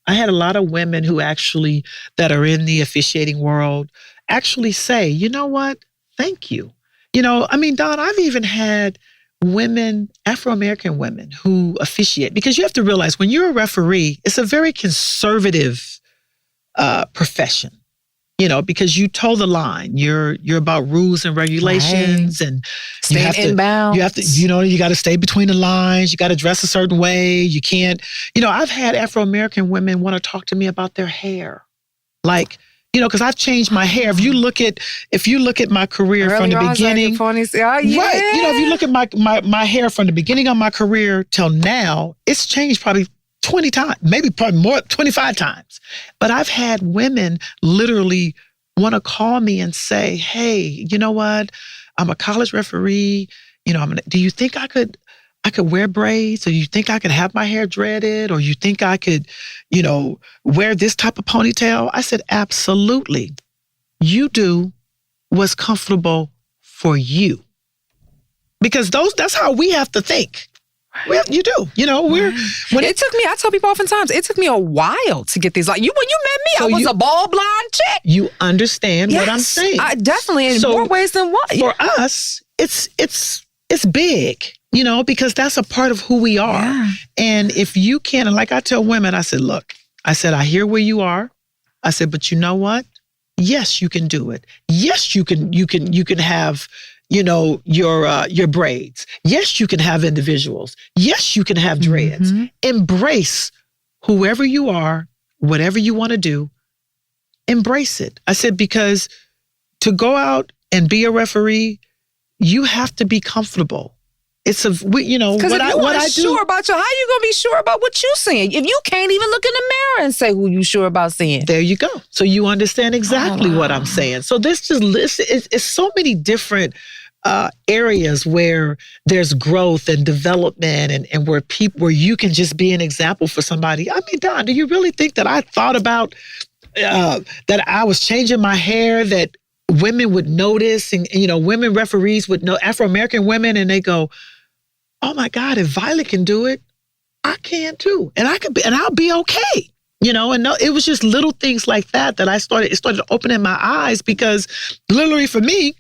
I had a lot of women who actually, that are in the officiating world, actually say, you know what? Thank you. Dawn, I've even had women, Afro-American women who officiate, because you have to realize when you're a referee, it's a very conservative profession, because you toe the line. You're about rules and regulations, and you have to, you got to stay between the lines. You got to dress a certain way. You can't, I've had Afro-American women want to talk to me about their hair. Like, because I've changed my hair. If you look at my career from the beginning, right? If you look at my hair from the beginning of my career till now, it's changed probably 20 times, probably more, 25 times. But I've had women literally want to call me and say, "Hey, you know what? I'm a college referee. Do you think I could wear braids, or you think I could have my hair dreaded, or you think I could, wear this type of ponytail?" I said, absolutely. You do what's comfortable for you. Because that's how we have to think. You do. I tell people oftentimes, it took me a while to get these. Like when you met me, I was a bald blonde chick. You understand what I'm saying. Definitely, in more ways than one. For us, it's big. Because that's a part of who we are. Yeah. And if you can, and like I tell women, I said, look, I hear where you are. I said, but you know what? Yes, you can do it. Yes, you can have, your braids. Yes, you can have individuals. Yes, you can have dreads. Mm-hmm. Embrace whoever you are, whatever you want to do, embrace it. I said, because to go out and be a referee, you have to be comfortable. It's because if you aren't sure about how you gonna be sure about what you seeing if you can't even look in the mirror and say who you sure about seeing? There you go. So you understand exactly what I'm saying. So this it's so many different areas where there's growth and development, and where you can just be an example for somebody. I mean, Dawn, do you really think that I thought about that I was changing my hair, that women would notice, and women referees would know, Afro-American women, and they go, "Oh my God, if Violet can do it, I can too. And I'll be okay." It was just little things like that it started opening my eyes, because literally for me,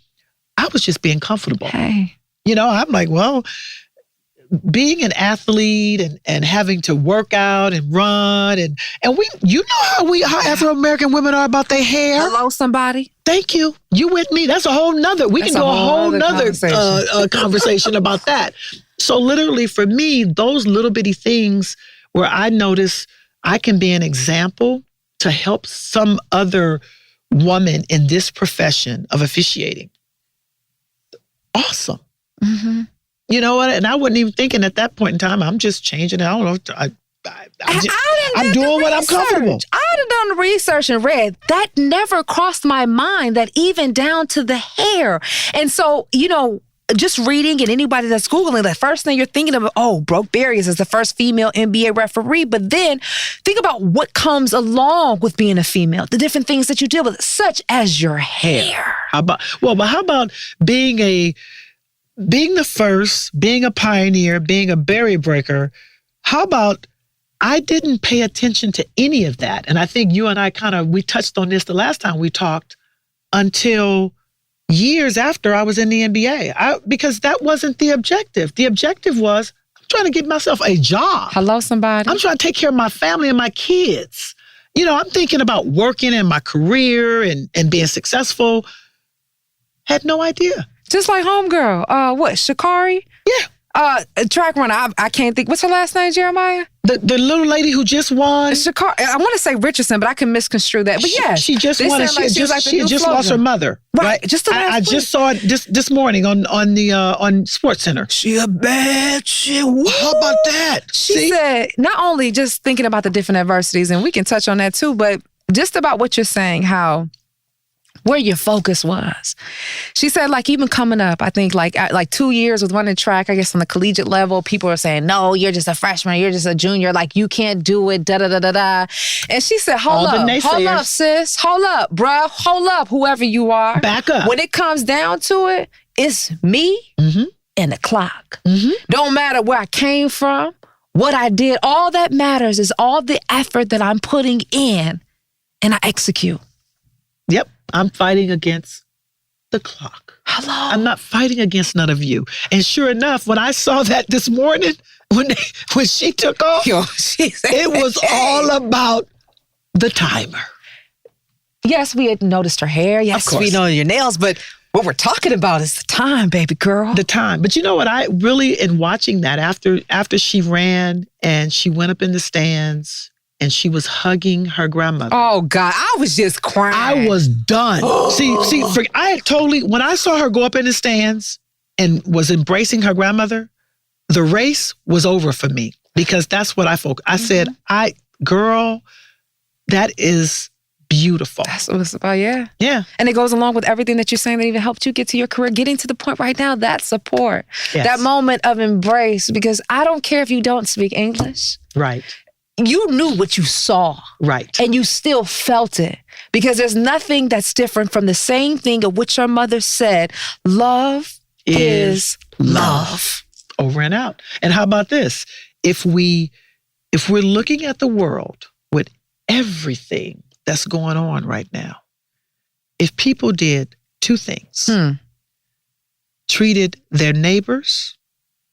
I was just being comfortable. Hey. I'm like, well, being an athlete and having to work out and run and we, how Afro-American women are about their hair. Hello, somebody. Thank you. You with me? That's a whole nother. We can go a whole nother conversation about that. So literally for me, those little bitty things where I notice I can be an example to help some other woman in this profession of officiating. Awesome. Mm-hmm. You know what? And I wasn't even thinking at that point in time, I'm just changing it. I don't know. I'm doing what I'm comfortable. I'd have done the research and read. That never crossed my mind, that even down to the hair. And so, just reading, and anybody that's Googling, the first thing you're thinking of, Brooke Barrios is the first female NBA referee. But then think about what comes along with being a female, the different things that you deal with, such as your hair. How about being the first, being a pioneer, being a barrier breaker? How about I didn't pay attention to any of that? And I think you and I we touched on this the last time we talked, until years after I was in the NBA, because that wasn't the objective. The objective was, I'm trying to get myself a job. Hello, somebody. I'm trying to take care of my family and my kids. I'm thinking about working in my career and being successful. Had no idea. Just like homegirl, Shakari? Yeah. Track runner, I can't think. What's her last name, Jeremiah? The little lady who just won. Shakari. I want to say Richardson, but I can misconstrue that. But yeah, she just won. She just lost her mother. Right. Just I just saw it this morning on Sports Center. She a bad shit. How about that? She said, not only just thinking about the different adversities, and we can touch on that too, but just about what you're saying, how where your focus was. She said, like, even coming up, I think like 2 years with running track, I guess on the collegiate level, people are saying, no, you're just a freshman, you're just a junior, like you can't do it, da-da-da-da-da. And she said, hold up, sis, hold up, bruh, hold up, whoever you are. Back up. When it comes down to it, it's me and the clock. Mm-hmm. Don't matter where I came from, what I did, all that matters is all the effort that I'm putting in and I execute. Yep. I'm fighting against the clock. Hello. I'm not fighting against none of you. And sure enough, when I saw that this morning, when she took off, it was all about the timer. Yes, we had noticed her hair. Yes, we know your nails, but what we're talking about is the time, baby girl. The time. But you know what? I really, in watching that, after she ran and she went up in the stands and she was hugging her grandmother. Oh, God. I was just crying. I was done. I had totally, when I saw her go up in the stands and was embracing her grandmother, the race was over for me because that's what I focused. I said, girl, that is beautiful. That's what it's about, yeah. Yeah. And it goes along with everything that you're saying that even helped you get to your career, getting to the point right now, that support, that moment of embrace, because I don't care if you don't speak English. Right. You knew what you saw. Right. And you still felt it because there's nothing that's different from the same thing of which your mother said, love is love. Over and out. And how about this? If we're looking at the world with everything that's going on right now, if people did two things, treated their neighbors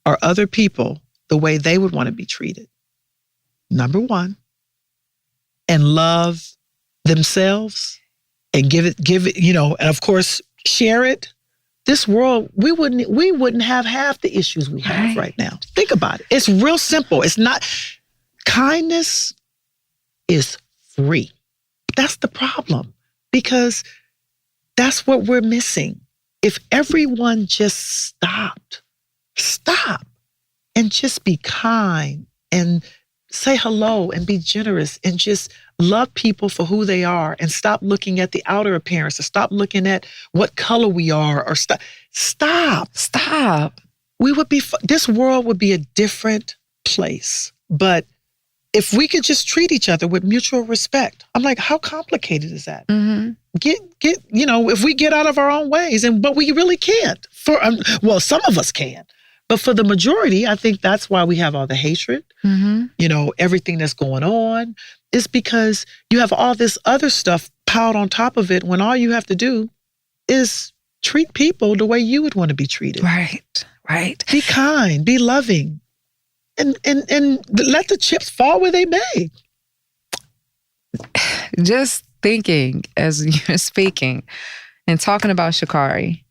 or other people the way they would want to be treated, number one, and love themselves and give it, and of course, share it, this world, we wouldn't have half the issues we have right now. Think about it. It's real simple. It's not, kindness is free. That's the problem, because that's what we're missing. If everyone just stop and just be kind and say hello and be generous and just love people for who they are and stop looking at the outer appearance or stop looking at what color we are or stop. This world would be a different place. But if we could just treat each other with mutual respect, I'm like, how complicated is that? Mm-hmm. If we get out of our own ways, but we really can't. Some of us can. But for the majority, I think that's why we have all the hatred, everything that's going on, is because you have all this other stuff piled on top of it when all you have to do is treat people the way you would want to be treated. Right. Be kind, be loving, and let the chips fall where they may. Just thinking as you're speaking and talking about Sha'Carri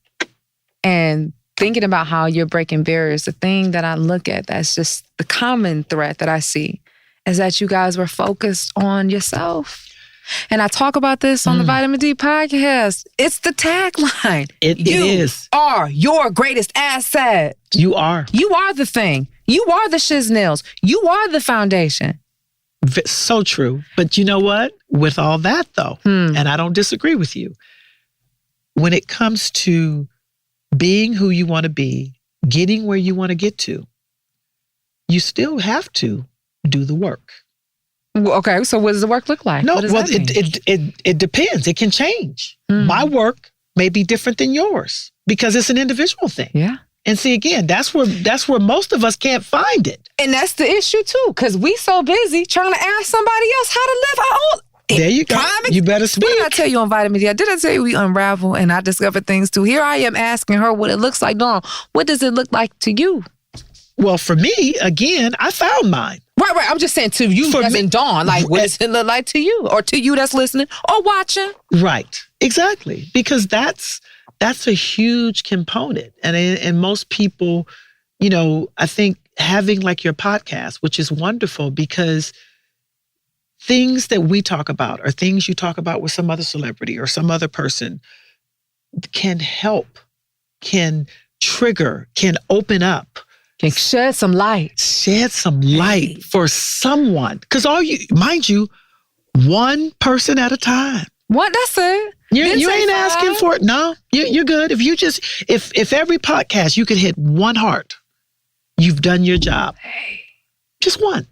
and thinking about how you're breaking barriers, the thing that I look at that's just the common thread that I see is that you guys were focused on yourself. And I talk about this on the Vitamin D podcast. It's the tagline. It is. You are your greatest asset. You are. You are the thing. You are the shiznills. You are the foundation. So true. But you know what? With all that though, and I don't disagree with you, when it comes to being who you want to be, getting where you want to get to, you still have to do the work. Okay, so what does the work look like? No, it depends. It can change. My work may be different than yours because it's an individual thing. Yeah. And see, again, that's where most of us can't find it. And that's the issue too, because we so busy trying to ask somebody else how to live our own. There you go. You better speak. What did I tell you on Vitamin D? Did I tell you we unravel and I discover things too? Here I am asking her what it looks like. Dawn, what does it look like to you? Well, for me, again, I found mine. Right. I'm just saying to you, as in Dawn, like what does it look like to you? Or to you that's listening or watching? Right. Exactly. Because that's a huge component. And most people, I think having like your podcast, which is wonderful because things that we talk about or things you talk about with some other celebrity or some other person can help, can trigger, can open up. Can shed some light. For someone. Because mind you, one person at a time. What? That's it. You ain't asking for it. No, you're good. If every podcast you could hit one heart, you've done your job. Just one.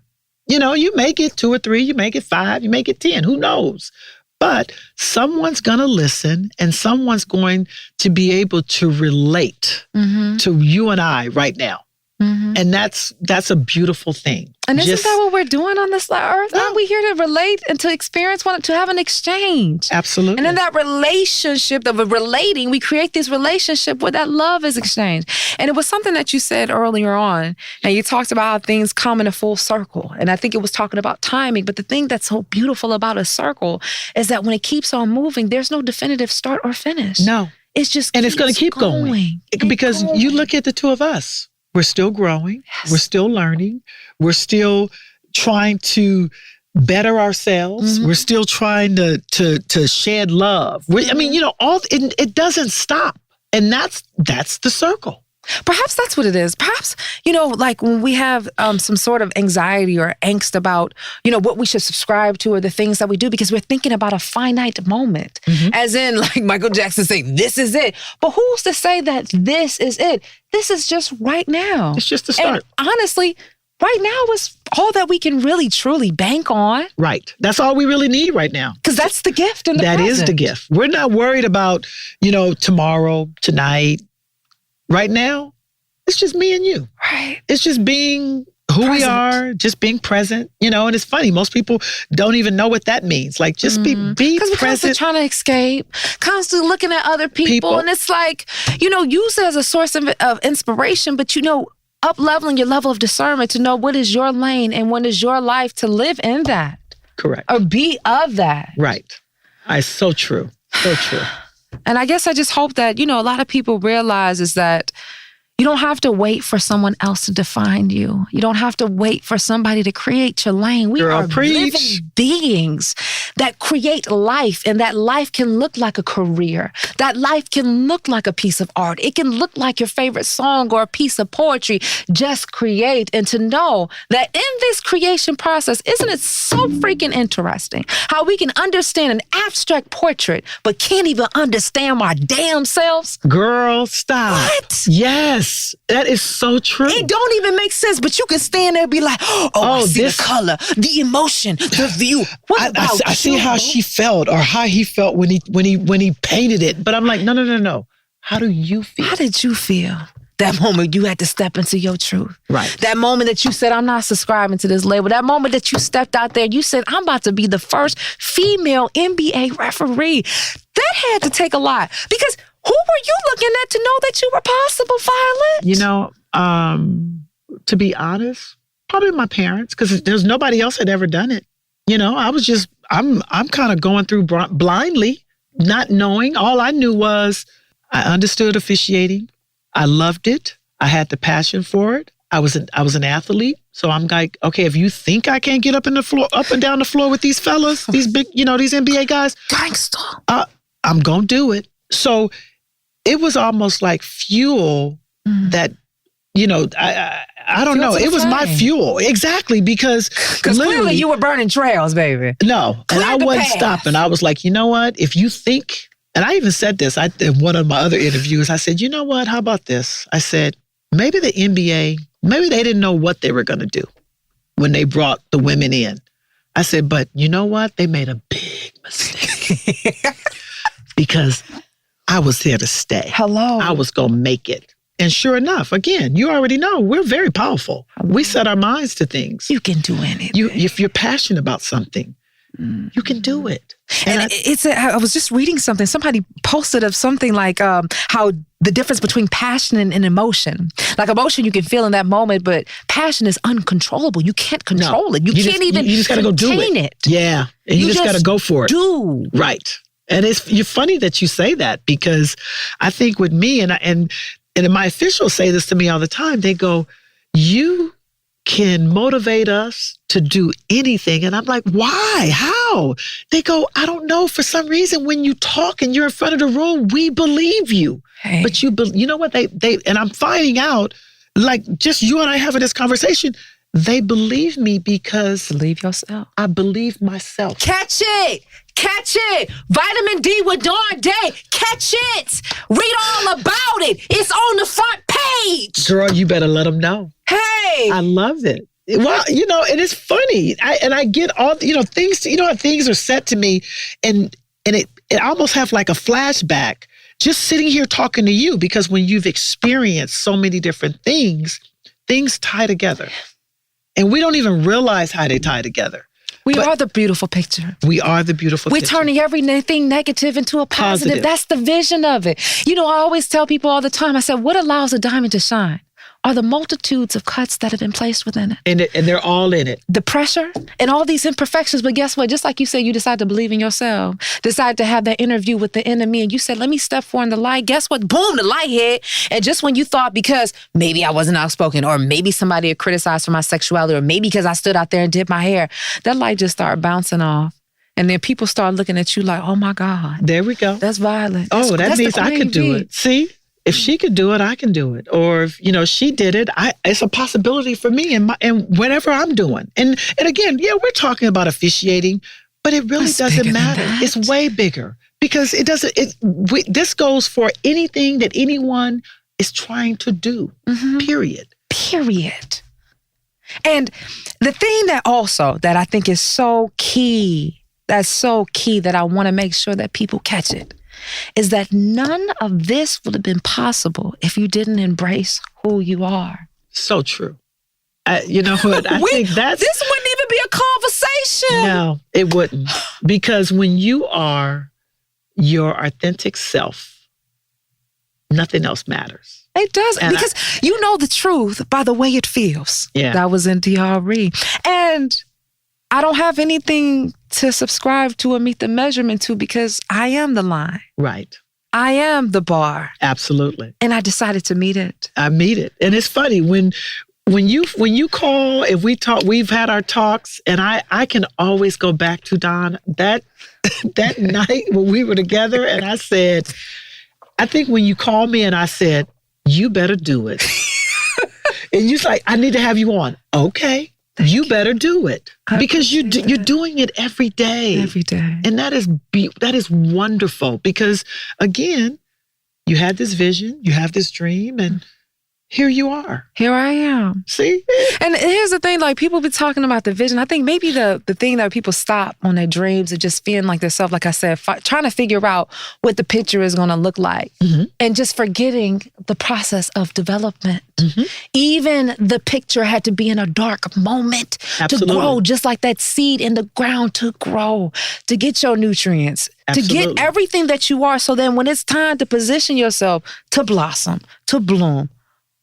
You may get 2 or 3, you may get 5, you may get 10, who knows? But someone's going to listen and someone's going to be able to relate to you and I right now. And that's a beautiful thing. And isn't that what we're doing on this earth? Aren't we here to relate and to experience to have an exchange? Absolutely. And in that relationship of relating, we create this relationship where that love is exchanged. And it was something that you said earlier on, and you talked about how things come in a full circle. And I think it was talking about timing. But the thing that's so beautiful about a circle is that when it keeps on moving, there's no definitive start or finish. No. It's just and it's going to keep going. Because you look at the two of us. We're still growing. Yes. We're still learning. We're still trying to better ourselves. We're still trying to shed love. I mean, it doesn't stop. And that's the circle. Perhaps that's what it is. Perhaps, like when we have some sort of anxiety or angst about, what we should subscribe to or the things that we do, because we're thinking about a finite moment. As in, like Michael Jackson saying, this is it. But who's to say that this is it? This is just right now. It's just the start. And honestly, right now is all that we can really, truly bank on. Right. That's all we really need right now. Because that's the gift in the present. That is the gift. We're not worried about, tomorrow, tonight. Right now, it's just me and you. Right. It's just being who we are, just being present, and it's funny. Most people don't even know what that means. Like, just be present. Because we're constantly trying to escape, constantly looking at other people. And it's like, use it as a source of inspiration, but up-leveling your level of discernment to know what is your lane and what is your life to live in that. Correct. Or be of that. Right. It's so true. So true. And I guess I just hope that, a lot of people realize is that you don't have to wait for someone else to define you. You don't have to wait for somebody to create your lane. We are living beings that create life, and that life can look like a career. That life can look like a piece of art. It can look like your favorite song or a piece of poetry. Just create, and to know that in this creation process, isn't it so freaking interesting how we can understand an abstract portrait but can't even understand our damn selves? Girl, stop. What? Yes. That is so true. It don't even make sense, but you can stand there and be like, I see the color, the emotion, the view. What about I see how she felt or how he felt when he painted it. But I'm like, no. How do you feel? How did you feel? That moment you had to step into your truth. Right. That moment that you said, I'm not subscribing to this label. That moment that you stepped out there, you said, I'm about to be the first female NBA referee. That had to take a lot. Because who were you looking at to know that you were possible, Violet? To be honest, probably my parents, because there's nobody else had ever done it. I'm kind of going through blindly, not knowing. All I knew was I understood officiating. I loved it. I had the passion for it. I was an athlete. So I'm like, okay, if you think I can't get up and down the floor with these fellas, these big, these NBA guys, gangster, I'm going to do it. So it was almost like fuel that, I don't know. It was my fuel. Exactly. Because clearly you were burning trails, baby. No. And I wasn't stopping. I was like, you know what? If you think, and I even said this in one of my other interviews, I said, you know what? How about this? I said, maybe the NBA, maybe they didn't know what they were going to do when they brought the women in. I said, but you know what? They made a big mistake. Because I was there to stay. Hello. I was going to make it. And sure enough, again, you already know, we're very powerful. We set our minds to things. You can do anything. If you're passionate about something, you can do it. And I was just reading something. Somebody posted of something like how the difference between passion and emotion. Like emotion you can feel in that moment, but passion is uncontrollable. You can't control it. You can't even you just gotta go do it. Yeah. And you just got to go for it. Right. And you're funny that you say that, because I think with me, and my officials say this to me all the time, they go, you can motivate us to do anything. And I'm like, why? How? They go, I don't know. For some reason, when you talk and you're in front of the room, we believe you. Hey. But you know what? They and I'm finding out, like just you and I having this conversation, they believe me because believe yourself. I believe myself. Catch it. Catch it. Vitamin D with Dawn Day. Catch it. Read all about it. It's on the front page. Girl, you better let them know. Hey. I love it. Well, and it's funny. I get all, things, things are said to me and it almost have like a flashback just sitting here talking to you, because when you've experienced so many different things things tie together. And we don't even realize how they tie together. We are the beautiful picture. We are the beautiful We're picture. turning everything negative into a positive. That's the vision of it. You know, I always tell people all the time, I said, what allows a diamond to shine are the multitudes of cuts that have been placed within it. And they're all in it. The pressure and all these imperfections. But guess what? Just like you said, you decide to believe in yourself, decide to have that interview with the enemy. And you said, let me step forward in the light. Guess what? Boom, the light hit. And just when you thought because maybe I wasn't outspoken or maybe somebody had criticized for my sexuality or maybe because I stood out there and did my hair, that light just started bouncing off. And then people start looking at you like, oh my God. There we go. That's violent. That means I could do it. See? If she could do it, I can do it. Or if, she did it, it's a possibility for me and whatever I'm doing. And again, we're talking about officiating, but it really doesn't matter. It's way bigger because this goes for anything that anyone is trying to do, period. And the thing that I think is so key, that I want to make sure that people catch it, is that none of this would have been possible if you didn't embrace who you are. So true. You know what? I think this wouldn't even be a conversation. No, it wouldn't. Because when you are your authentic self, nothing else matters. It doesn't. Because you know the truth by the way it feels. Yeah. That was in 𝘸𝘪𝘵. And I don't have anything to subscribe to or meet the measurement to because I am the line. Right. I am the bar. Absolutely. And I decided to meet it. I meet it. And it's funny when you call, if we talk, we've had our talks, and I can always go back to Dawn, that night when we were together, and I said, I think when you called me and I said, you better do it. And you're like, I need to have you on. Okay. You better do it because you're doing it every day. Every day. And that is wonderful because, again, you had this vision, you have this dream, and here you are. Here I am. See? And here's the thing, like people be talking about the vision. I think maybe the thing that people stop on their dreams is just feeling like themselves, like I said, trying to figure out what the picture is going to look like and just forgetting the process of development. Even the picture had to be in a dark moment to grow, just like that seed in the ground to grow, to get your nutrients, to get everything that you are. So then when it's time to position yourself to blossom, to bloom,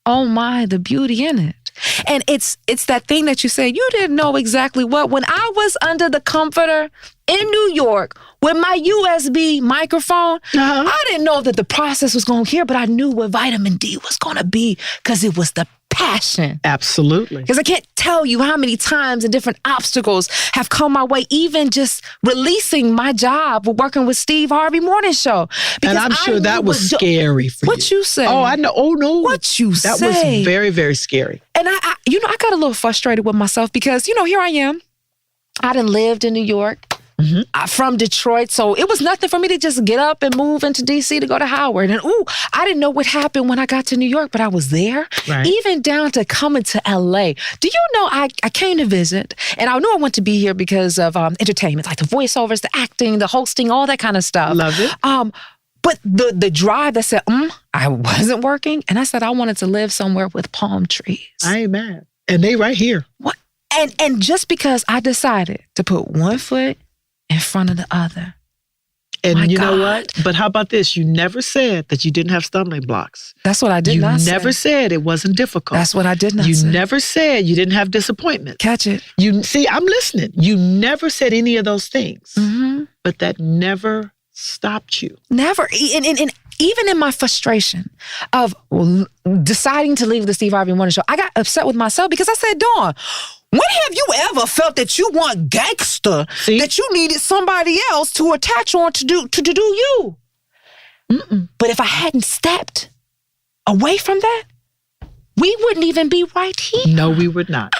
oh my, the beauty in it. And it's that thing that you say, you didn't know exactly what. When I was under the comforter in New York with my USB microphone, I didn't know that the process was going here, but I knew what vitamin D was going to be because it was the passion. Absolutely. Because I can't tell you how many times and different obstacles have come my way, even just releasing my job with working with Steve Harvey Morning Show. And I'm sure that was scary for you. What you say? Oh, I know. Oh, no. What you say? That was very, very scary. And I got a little frustrated with myself because, here I am. I done lived in New York. I'm from Detroit, so it was nothing for me to just get up and move into D.C. to go to Howard. And I didn't know what happened when I got to New York, but I was there. Right. Even down to coming to L.A. Do you know I came to visit, and I knew I wanted to be here because of entertainment, like the voiceovers, the acting, the hosting, all that kind of stuff. Love it. But the drive that said, I wasn't working, and I said I wanted to live somewhere with palm trees. I ain't mad. And they right here. What? And just because I decided to put one foot in front of the other. And you know what? But how about this? You never said that you didn't have stumbling blocks. That's what I did not say. You never said it wasn't difficult. That's what I did not say. You never said you didn't have disappointment. Catch it. You see, I'm listening. You never said any of those things. But that never stopped you. Never. And even in my frustration of deciding to leave the Steve Harvey Morning Show, I got upset with myself because I said, Dawn, when have you ever felt that you weren't gangster, that you needed somebody else to attach on to do you? But if I hadn't stepped away from that, we wouldn't even be right here. No, we would not.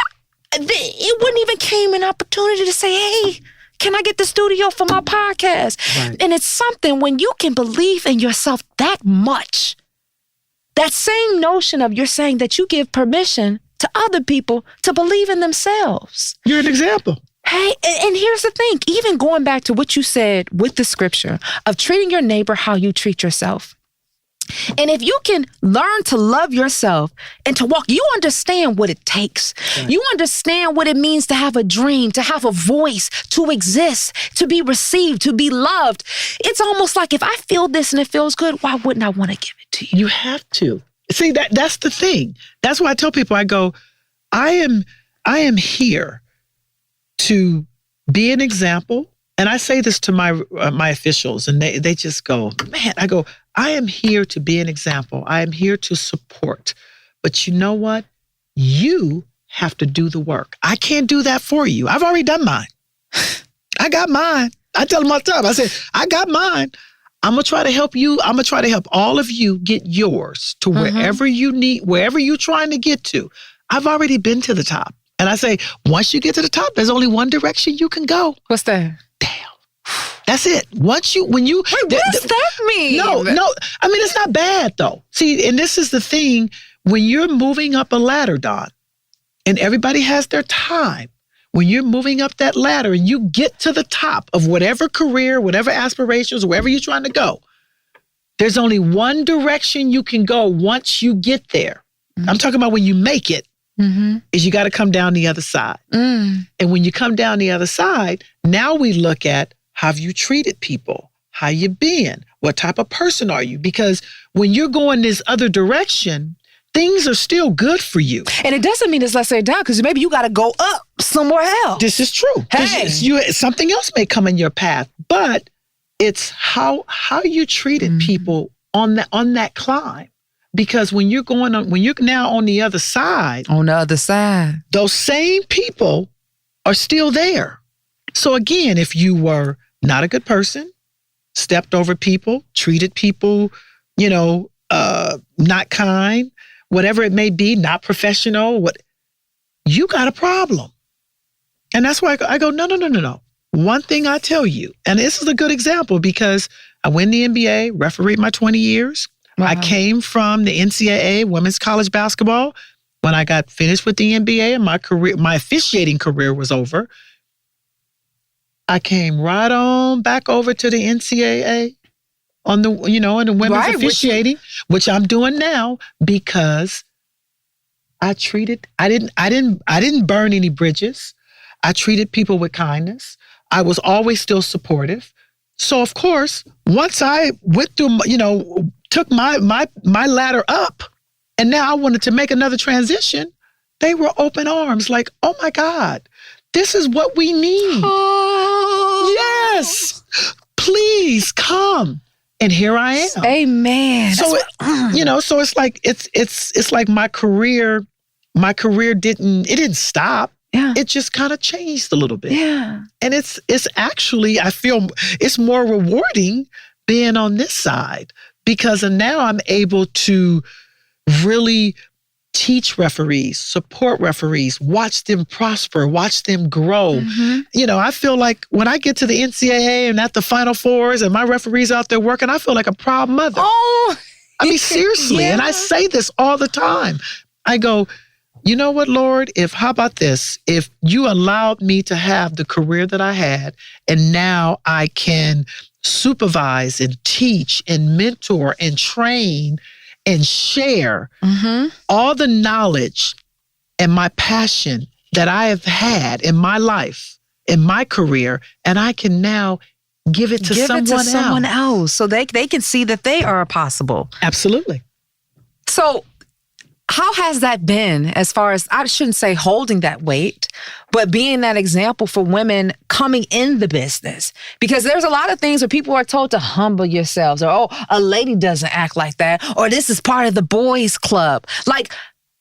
It wouldn't even came an opportunity to say, hey, can I get the studio for my podcast? Right. And it's something when you can believe in yourself that much, that same notion of you're saying that you give permission to other people to believe in themselves. You're an example. Hey, and here's the thing, even going back to what you said with the scripture of treating your neighbor how you treat yourself. And if you can learn to love yourself and to walk, you understand what it takes. Right. You understand what it means to have a dream, to have a voice, to exist, to be received, to be loved. It's almost like if I feel this and it feels good, why wouldn't I want to give it to you? You have to. See, that's the thing. That's why I tell people, I go, I am here to be an example. And I say this to my officials, and they just go, man, I go, I am here to be an example. I am here to support. But you know what? You have to do the work. I can't do that for you. I've already done mine. I got mine. I tell them all the time, I say, I got mine. I'm going to try to help you. I'm going to try to help all of you get yours to wherever you need, wherever you're trying to get to. I've already been to the top. And I say, once you get to the top, there's only one direction you can go. What's that? Damn. That's it. Wait, what does that mean? No. I mean, it's not bad though. See, and this is the thing, when you're moving up a ladder, Dawn, and everybody has their time, when you're moving up that ladder and you get to the top of whatever career, whatever aspirations, wherever you're trying to go, there's only one direction you can go once you get there. Mm-hmm. I'm talking about when you make it. Mm-hmm. Is you got to come down the other side. And when you come down the other side, now we look at, have you treated people? How you been? What type of person are you? Because when you're going this other direction, things are still good for you. And it doesn't mean it's let's say down, because maybe you got to go up somewhere else. This is true. Hey. Something else may come in your path, but it's how you treated people on that climb. Because when you're now on the other side. On the other side. Those same people are still there. So again, if you were not a good person, stepped over people, treated people, not kind, whatever it may be, not professional, you got a problem. And that's why I go, no. One thing I tell you, and this is a good example because I win the NBA, refereed my 20 years. Wow. I came from the NCAA, women's college basketball. When I got finished with the NBA and my officiating career was over, I came right on back over to the NCAA on the, in the women's officiating, which I'm doing now because I didn't burn any bridges. I treated people with kindness. I was always still supportive. So of course, once I went through, took my ladder up, and now I wanted to make another transition, they were open arms like, oh my God, this is what we need. Oh. Yes, please come. And here I am. Amen. So, so it's like, it's like my career didn't stop. Yeah. It just kind of changed a little bit. Yeah. And it's actually, I feel it's more rewarding being on this side because now I'm able to really teach referees, support referees, watch them prosper, watch them grow. Mm-hmm. I feel like when I get to the NCAA and at the Final Fours and my referees out there working, I feel like a proud mother. Oh, I mean, seriously. Yeah. And I say this all the time. I go, you know what, Lord, how about this? If you allowed me to have the career that I had, and now I can supervise and teach and mentor and train and share all the knowledge and my passion that I have had in my life, in my career, and I can now give it to someone else so they can see that they are possible. Absolutely. So how has that been as far as, I shouldn't say holding that weight, but being that example for women coming in the business? Because there's a lot of things where people are told to humble yourselves, or, oh, a lady doesn't act like that, or this is part of the boys' club. Like,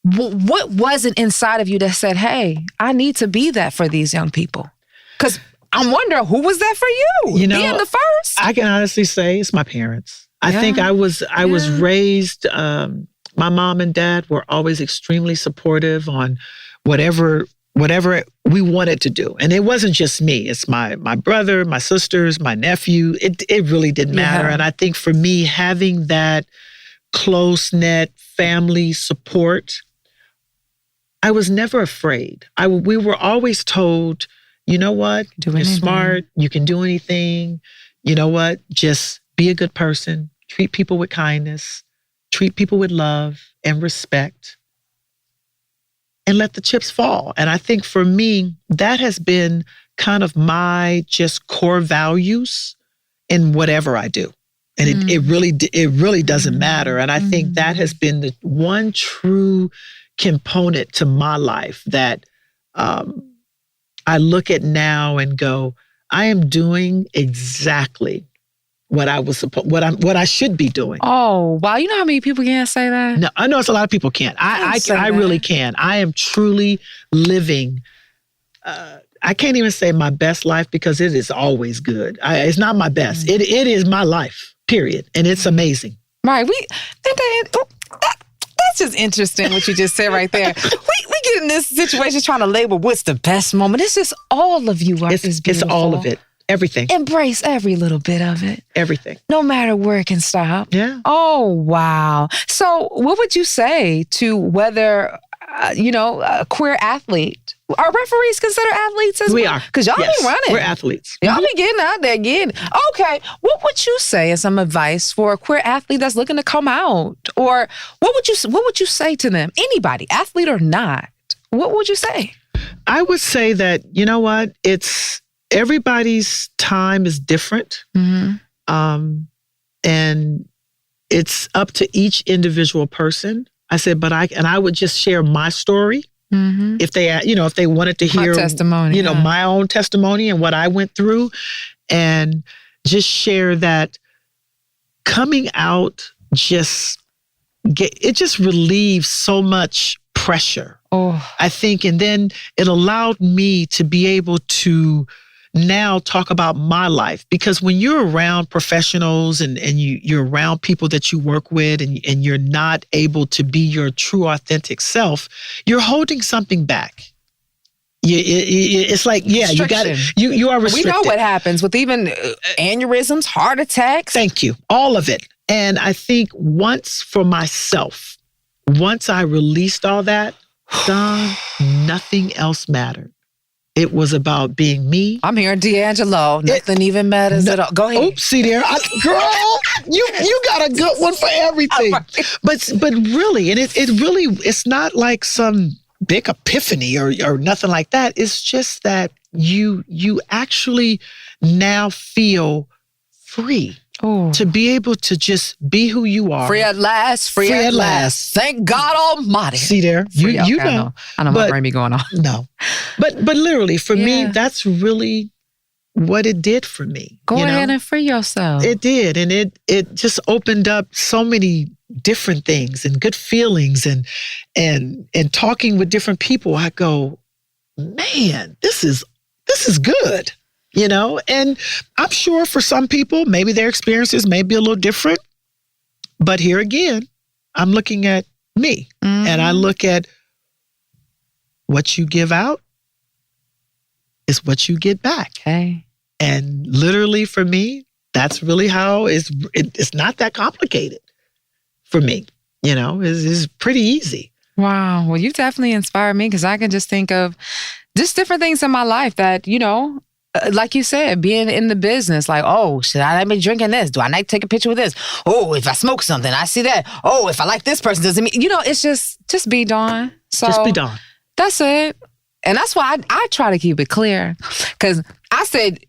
what was it inside of you that said, hey, I need to be that for these young people? Because I'm wondering, who was that for you? Being the first? I can honestly say it's my parents. I think I was raised... my mom and dad were always extremely supportive on whatever we wanted to do. And it wasn't just me. It's my brother, my sisters, my nephew. It really didn't matter. And I think for me, having that close-knit family support, I was never afraid. We were always told, you know what? You're smart. You can do anything. You know what? Just be a good person. Treat people with kindness. treat people with love and respect, and let the chips fall. And I think for me, that has been kind of my just core values in whatever I do. And it really doesn't matter. And I think that has been the one true component to my life that I look at now and go, I am doing exactly what I should be doing. Oh, wow. You know how many people can't say that? No, I know it's a lot of people can't. I really can. I am truly living. I can't even say my best life because it is always good. It's not my best. It is my life, period. And it's amazing. Right. That's just interesting what you just said right there. We get in this situation trying to label what's the best moment. It's just all of you is beautiful. It's all of it. Everything. Embrace every little bit of it. Everything. No matter where it can stop. Yeah. Oh, wow. So what would you say to whether, a queer athlete? Are referees considered athletes as well? We are. Because y'all be running. We're athletes. Y'all be getting out there getting. Okay. What would you say as some advice for a queer athlete that's looking to come out? Or what would you say to them? Anybody, athlete or not, what would you say? I would say that, you know what? Everybody's time is different. And it's up to each individual person. I said, I would just share my story. If they wanted to hear my testimony, my own testimony and what I went through, and just share that coming out just relieves so much pressure. I think, and then it allowed me to be able to now talk about my life, because when you're around professionals and you're around people that you work with and you're not able to be your true authentic self, you're holding something back. It's like, you are restricted. We know what happens with even aneurysms, heart attacks. Thank you. All of it. And I think once I released all that, Dawn, nothing else mattered. It was about being me. I'm hearing D'Angelo. Nothing even matters at all. Go ahead. Oops, see there. Girl, you got a good one for everything. Right. But really, and it's not like some big epiphany or nothing like that. It's just that you actually now feel free. To be able to just be who you are. Free at last. Free at last. Thank God Almighty. See there? You know. I know my brain be going on. No. But literally, for me, that's really what it did for me. Go ahead and free yourself. It did. And it just opened up so many different things and good feelings and talking with different people. I go, man, this is good. And I'm sure for some people, maybe their experiences may be a little different. But here again, I'm looking at me and I look at what you give out is what you get back. Okay. And literally for me, that's really how it's not that complicated for me. It's pretty easy. Wow. Well, you definitely inspired me because I can just think of just different things in my life that, like you said, being in the business, like, oh, should I be drinking this? Do I like to take a picture with this? Oh, if I smoke something, I see that. Oh, if I like this person, doesn't mean, it's just be Dawn. So just be Dawn. That's it. And that's why I try to keep it clear. Because I said,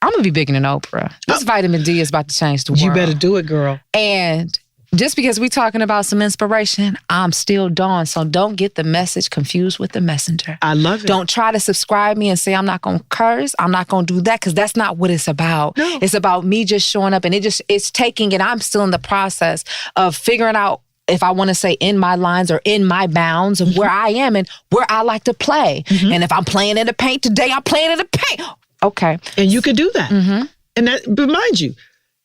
I'm going to be bigger than Oprah. This vitamin D is about to change the world. You better do it, girl. And just because we're talking about some inspiration, I'm still Dawn. So don't get the message confused with the messenger. I love it. Don't try to subscribe me and say I'm not going to curse. I'm not going to do that, because that's not what it's about. No. It's about me just showing up, and it's taking, and I'm still in the process of figuring out if I want to say in my lines or in my bounds of where I am and where I like to play. And if I'm playing in the paint today, I'm playing in the paint. Okay. And you can do that. And that, but mind you,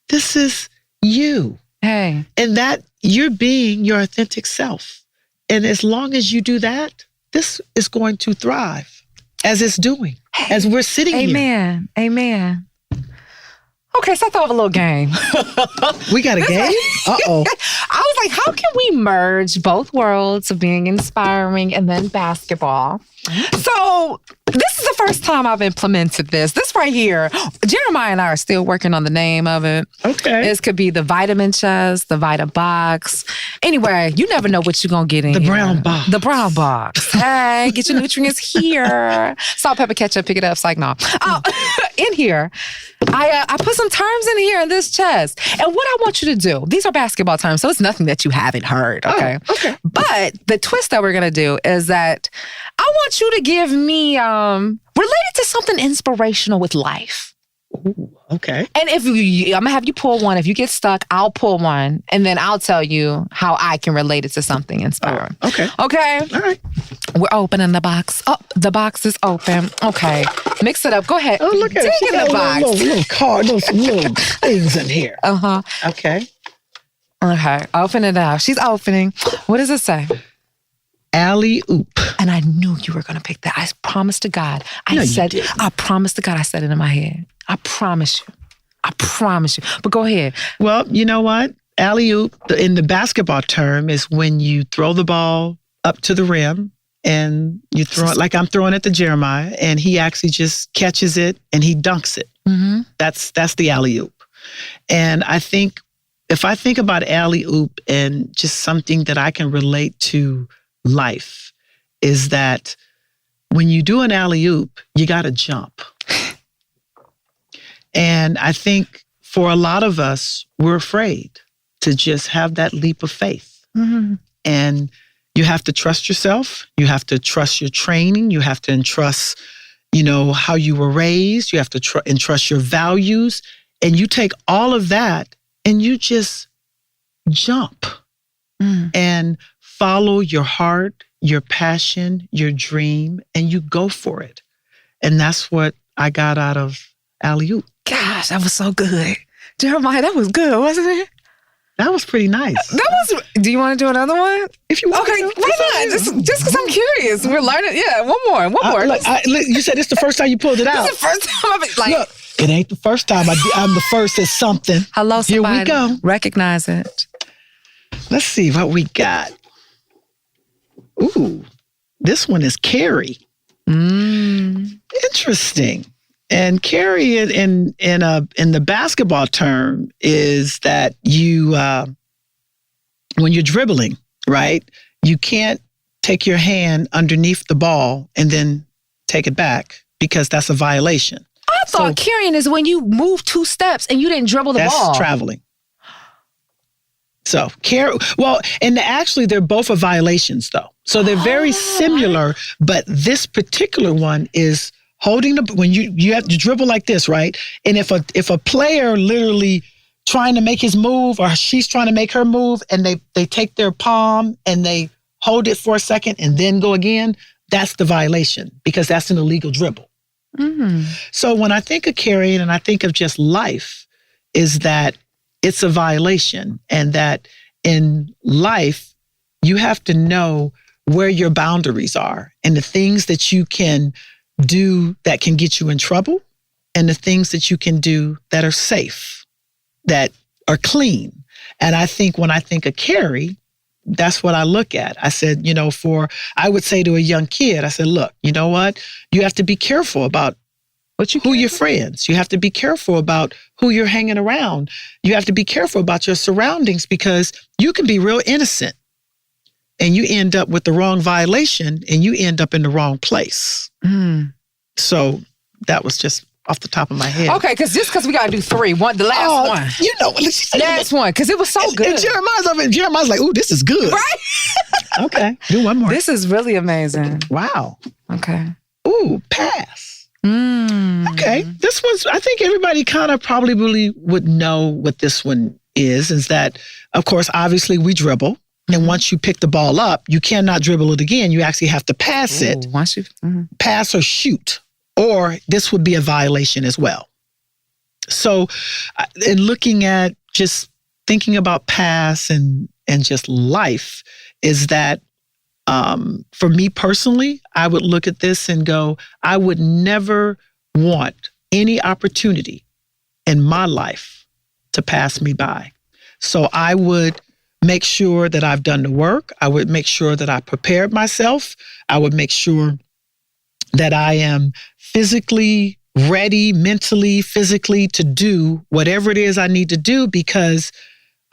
this is you. Hey. And that you're being your authentic self. And as long as you do that, this is going to thrive as it's doing, as we're sitting here. Amen. Okay, so I thought of a little game. We got a game? Uh-oh. I was like, how can we merge both worlds of being inspiring and then basketball? So this is the first time I've implemented this. This right here, Jeremiah and I are still working on the name of it. Okay. This could be the vitamin chest, the Vita box. Anyway, you never know what you're going to get in The here. brown box. The brown box. Hey, get your nutrients here. Salt, pepper, ketchup, pick it up. It's like, no. In here, I put some terms in here in this chest. And what I want you to do, these are basketball terms, so it's nothing that you haven't heard, okay? Oh, okay. But the twist that we're going to do is that I want you to give me related to something inspirational with life. Ooh, okay. And if I'm going to have you pull one. If you get stuck, I'll pull one. And then I'll tell you how I can relate it to something inspiring. Oh, okay. Okay? All right. We're opening the box. Oh, the box is open. Okay. Mix it up. Go ahead. Oh, look at it. Dig in the box. Little card, those little things in here. Uh-huh. Okay. Okay. Open it up. She's opening. What does it say? Alley-oop. And I knew you were going to pick that. I promised to God. No, you didn't. I promised to God I said it in my head. I promise you. I promise you. But go ahead. Well, you know what? Alley-oop, in the basketball term, is when you throw the ball up to the rim and you throw it like I'm throwing it to Jeremiah, and he actually just catches it and he dunks it. Mm-hmm. That's the alley-oop. And I think, if I think about alley-oop and just something that I can relate to life, is that when you do an alley-oop, you got to jump. And I think for a lot of us, we're afraid to just have that leap of faith. Mm-hmm. And you have to trust yourself. You have to trust your training. You have to entrust, how you were raised. You have to entrust your values. And you take all of that and you just jump and follow your heart, your passion, your dream, and you go for it. And that's what I got out of alley-oop. Gosh, that was so good. Jeremiah, that was good, wasn't it? That was pretty nice. Do you want to do another one? If you want Okay, to. why not? Just because I'm curious. We're learning. Yeah, one more. Look, you said it's the first time you pulled it out. This is the first time I've been Look, it ain't the first time. I'm the first at something. hello, somebody. Here we go. Recognize it. Let's see what we got. Ooh, this one is carry. Interesting. And carry it in the basketball term is that you when you're dribbling, right? You can't take your hand underneath the ball and then take it back because that's a violation. I thought carrying is when you move 2 steps and you didn't dribble the ball. That's traveling. So and actually they're both are violations though. So they're very similar, but this particular one is holding when you have to dribble like this, right? And if a player literally trying to make his move or she's trying to make her move and they take their palm and they hold it for a second and then go again, that's the violation because that's an illegal dribble. Mm-hmm. So when I think of carrying and I think of just life, is that it's a violation, and that in life, you have to know where your boundaries are and the things that you can do that can get you in trouble and the things that you can do that are safe, that are clean. And I think when I think of carry, that's what I look at. I said, I would say to a young kid, I said, look, you know what? You have to be careful about who your friends. You have to be careful about who you're hanging around. You have to be careful about your surroundings because you can be real innocent and you end up with the wrong violation and you end up in the wrong place. So that was just off the top of my head. Okay, because we got to do 3. The last one. Last one, because it was so good. And Jeremiah's like, ooh, this is good. Right? Okay, do one more. This is really amazing. Wow. Okay. Ooh, pass. Okay, this one's, I think everybody kind of probably really would know what this one is that, of course, obviously we dribble. And once you pick the ball up, you cannot dribble it again. You actually have to pass it. Once you pass or shoot, or this would be a violation as well. So in looking at just thinking about pass and just life is that for me personally, I would look at this and go, I would never want any opportunity in my life to pass me by. So I would make sure that I've done the work. I would make sure that I prepared myself. I would make sure that I am physically ready, mentally, physically to do whatever it is I need to do, because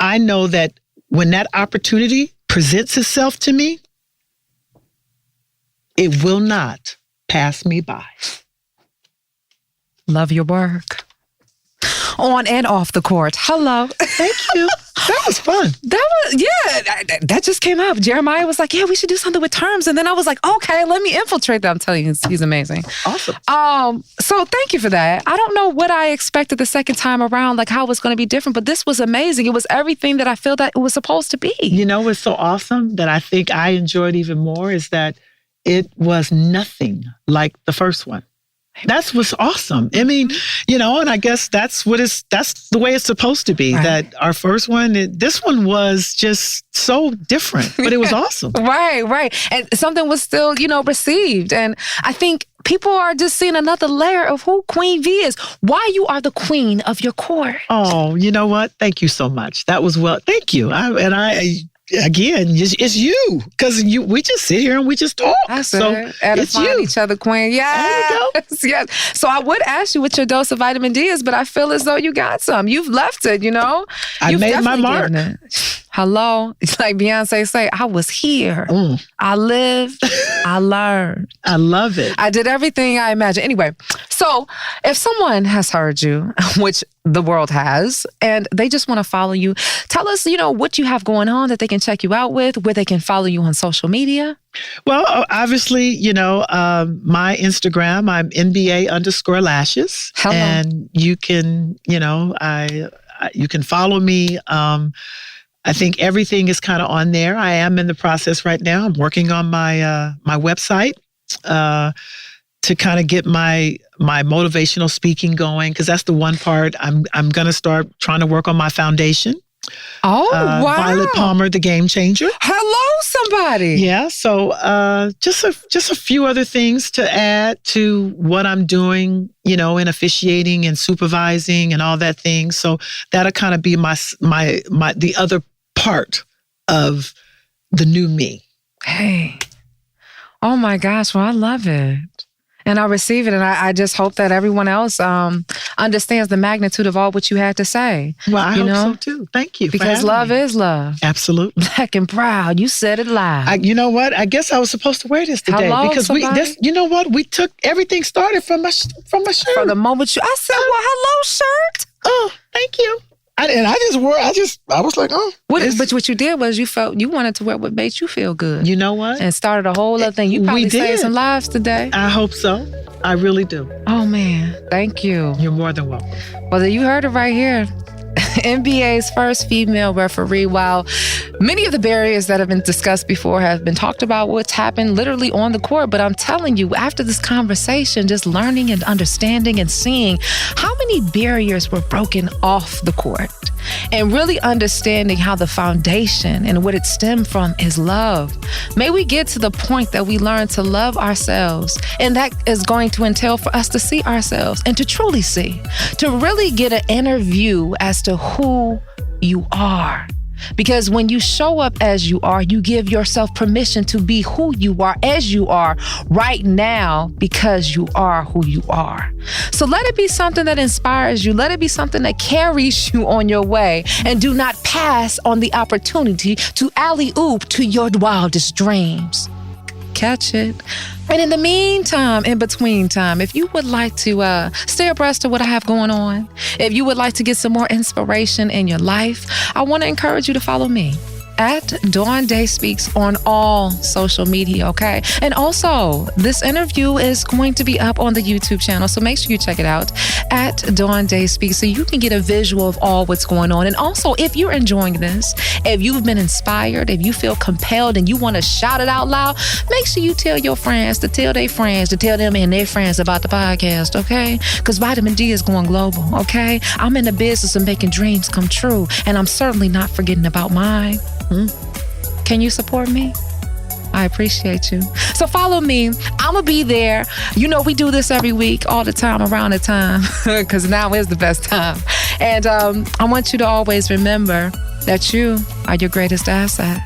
I know that when that opportunity presents itself to me, it will not pass me by. Love your work. On and off the court. Hello. Thank you. That was fun. That just came up. Jeremiah was like, yeah, we should do something with terms. And then I was like, okay, let me infiltrate that. I'm telling you, he's amazing. Awesome. So thank you for that. I don't know what I expected the second time around, like how it was going to be different, but this was amazing. It was everything that I feel that it was supposed to be. You know what's so awesome that I think I enjoyed even more is that it was nothing like the first one. That's what's awesome. I mean, you know, and I guess that's the way it's supposed to be. Right. That our first one, this one was just so different, but it was awesome. Right. And something was still, received. And I think people are just seeing another layer of who Queen V is. Why you are the queen of your court. Oh, you know what? Thank you so much. That was thank you. Again, it's you, because we just sit here and we just talk. Edifying each other, Queen. Yes. So I would ask you what your dose of vitamin D is, but I feel as though you got some. You've left it, I made my mark. Hello. It's like Beyonce say, I was here. I lived. I learned. I love it. I did everything I imagined. Anyway, so if someone has heard you, which the world has, and they just want to follow you, tell us, what you have going on that they can check you out with, where they can follow you on social media. Well, obviously, my Instagram, I'm NBA_lashes. Hello. And you can, you can follow me. I think everything is kind of on there. I am in the process right now. I'm working on my my website to kind of get my motivational speaking going, because that's the one part. I'm going to start trying to work on my foundation. Oh, wow. Violet Palmer, the Game Changer. Hello, somebody. Yeah. So just a few other things to add to what I'm doing, in officiating and supervising and all that thing. So that'll kind of be my the other part of the new me. Hey. Oh my gosh. Well, I love it. And I receive it. And I just hope that everyone else understands the magnitude of all what you had to say. Well, I hope so too. Thank you. Because love is love. Absolutely. Black and proud. You said it loud. You know what? I guess I was supposed to wear this today. Hello, because you know what? We took everything started from my shirt. From the moment I said, well, hello, shirt. Oh, thank you. I was like, oh. But what you did was you wanted to wear what made you feel good. You know what? And started a whole other thing. You probably saved some lives today. I hope so. I really do. Oh, man. Thank you. You're more than welcome. Well, you heard it right here. NBA's first female referee. While many of the barriers that have been discussed before have been talked about, what's happened literally on the court. But I'm telling you, after this conversation, just learning and understanding and seeing how many barriers were broken off the court, and really understanding how the foundation and what it stemmed from is love. May we get to the point that we learn to love ourselves, and that is going to entail for us to see ourselves and to truly see, to really get an inner view as to who you are. Because when you show up as you are, you give yourself permission to be who you are as you are right now, because you are who you are. So let it be something that inspires you. Let it be something that carries you on your way, and do not pass on the opportunity to alley-oop to your wildest dreams. Catch it. And in the meantime, in between time, if you would like to stay abreast of what I have going on, if you would like to get some more inspiration in your life, I want to encourage you to follow me at Dawn Dai Speaks on all social media, okay? And also, this interview is going to be up on the YouTube channel, so make sure you check it out at Dawn Dai Speaks so you can get a visual of all what's going on. And also, if you're enjoying this, if you've been inspired, if you feel compelled and you want to shout it out loud, make sure you tell your friends to tell their friends to tell them and their friends about the podcast, okay? Because vitamin D is going global, okay? I'm in the business of making dreams come true, and I'm certainly not forgetting about mine. Can you support me? I appreciate you. So follow me. I'm going to be there. You know, we do this every week, all the time, around the time, because now is the best time. And I want you to always remember that you are your greatest asset.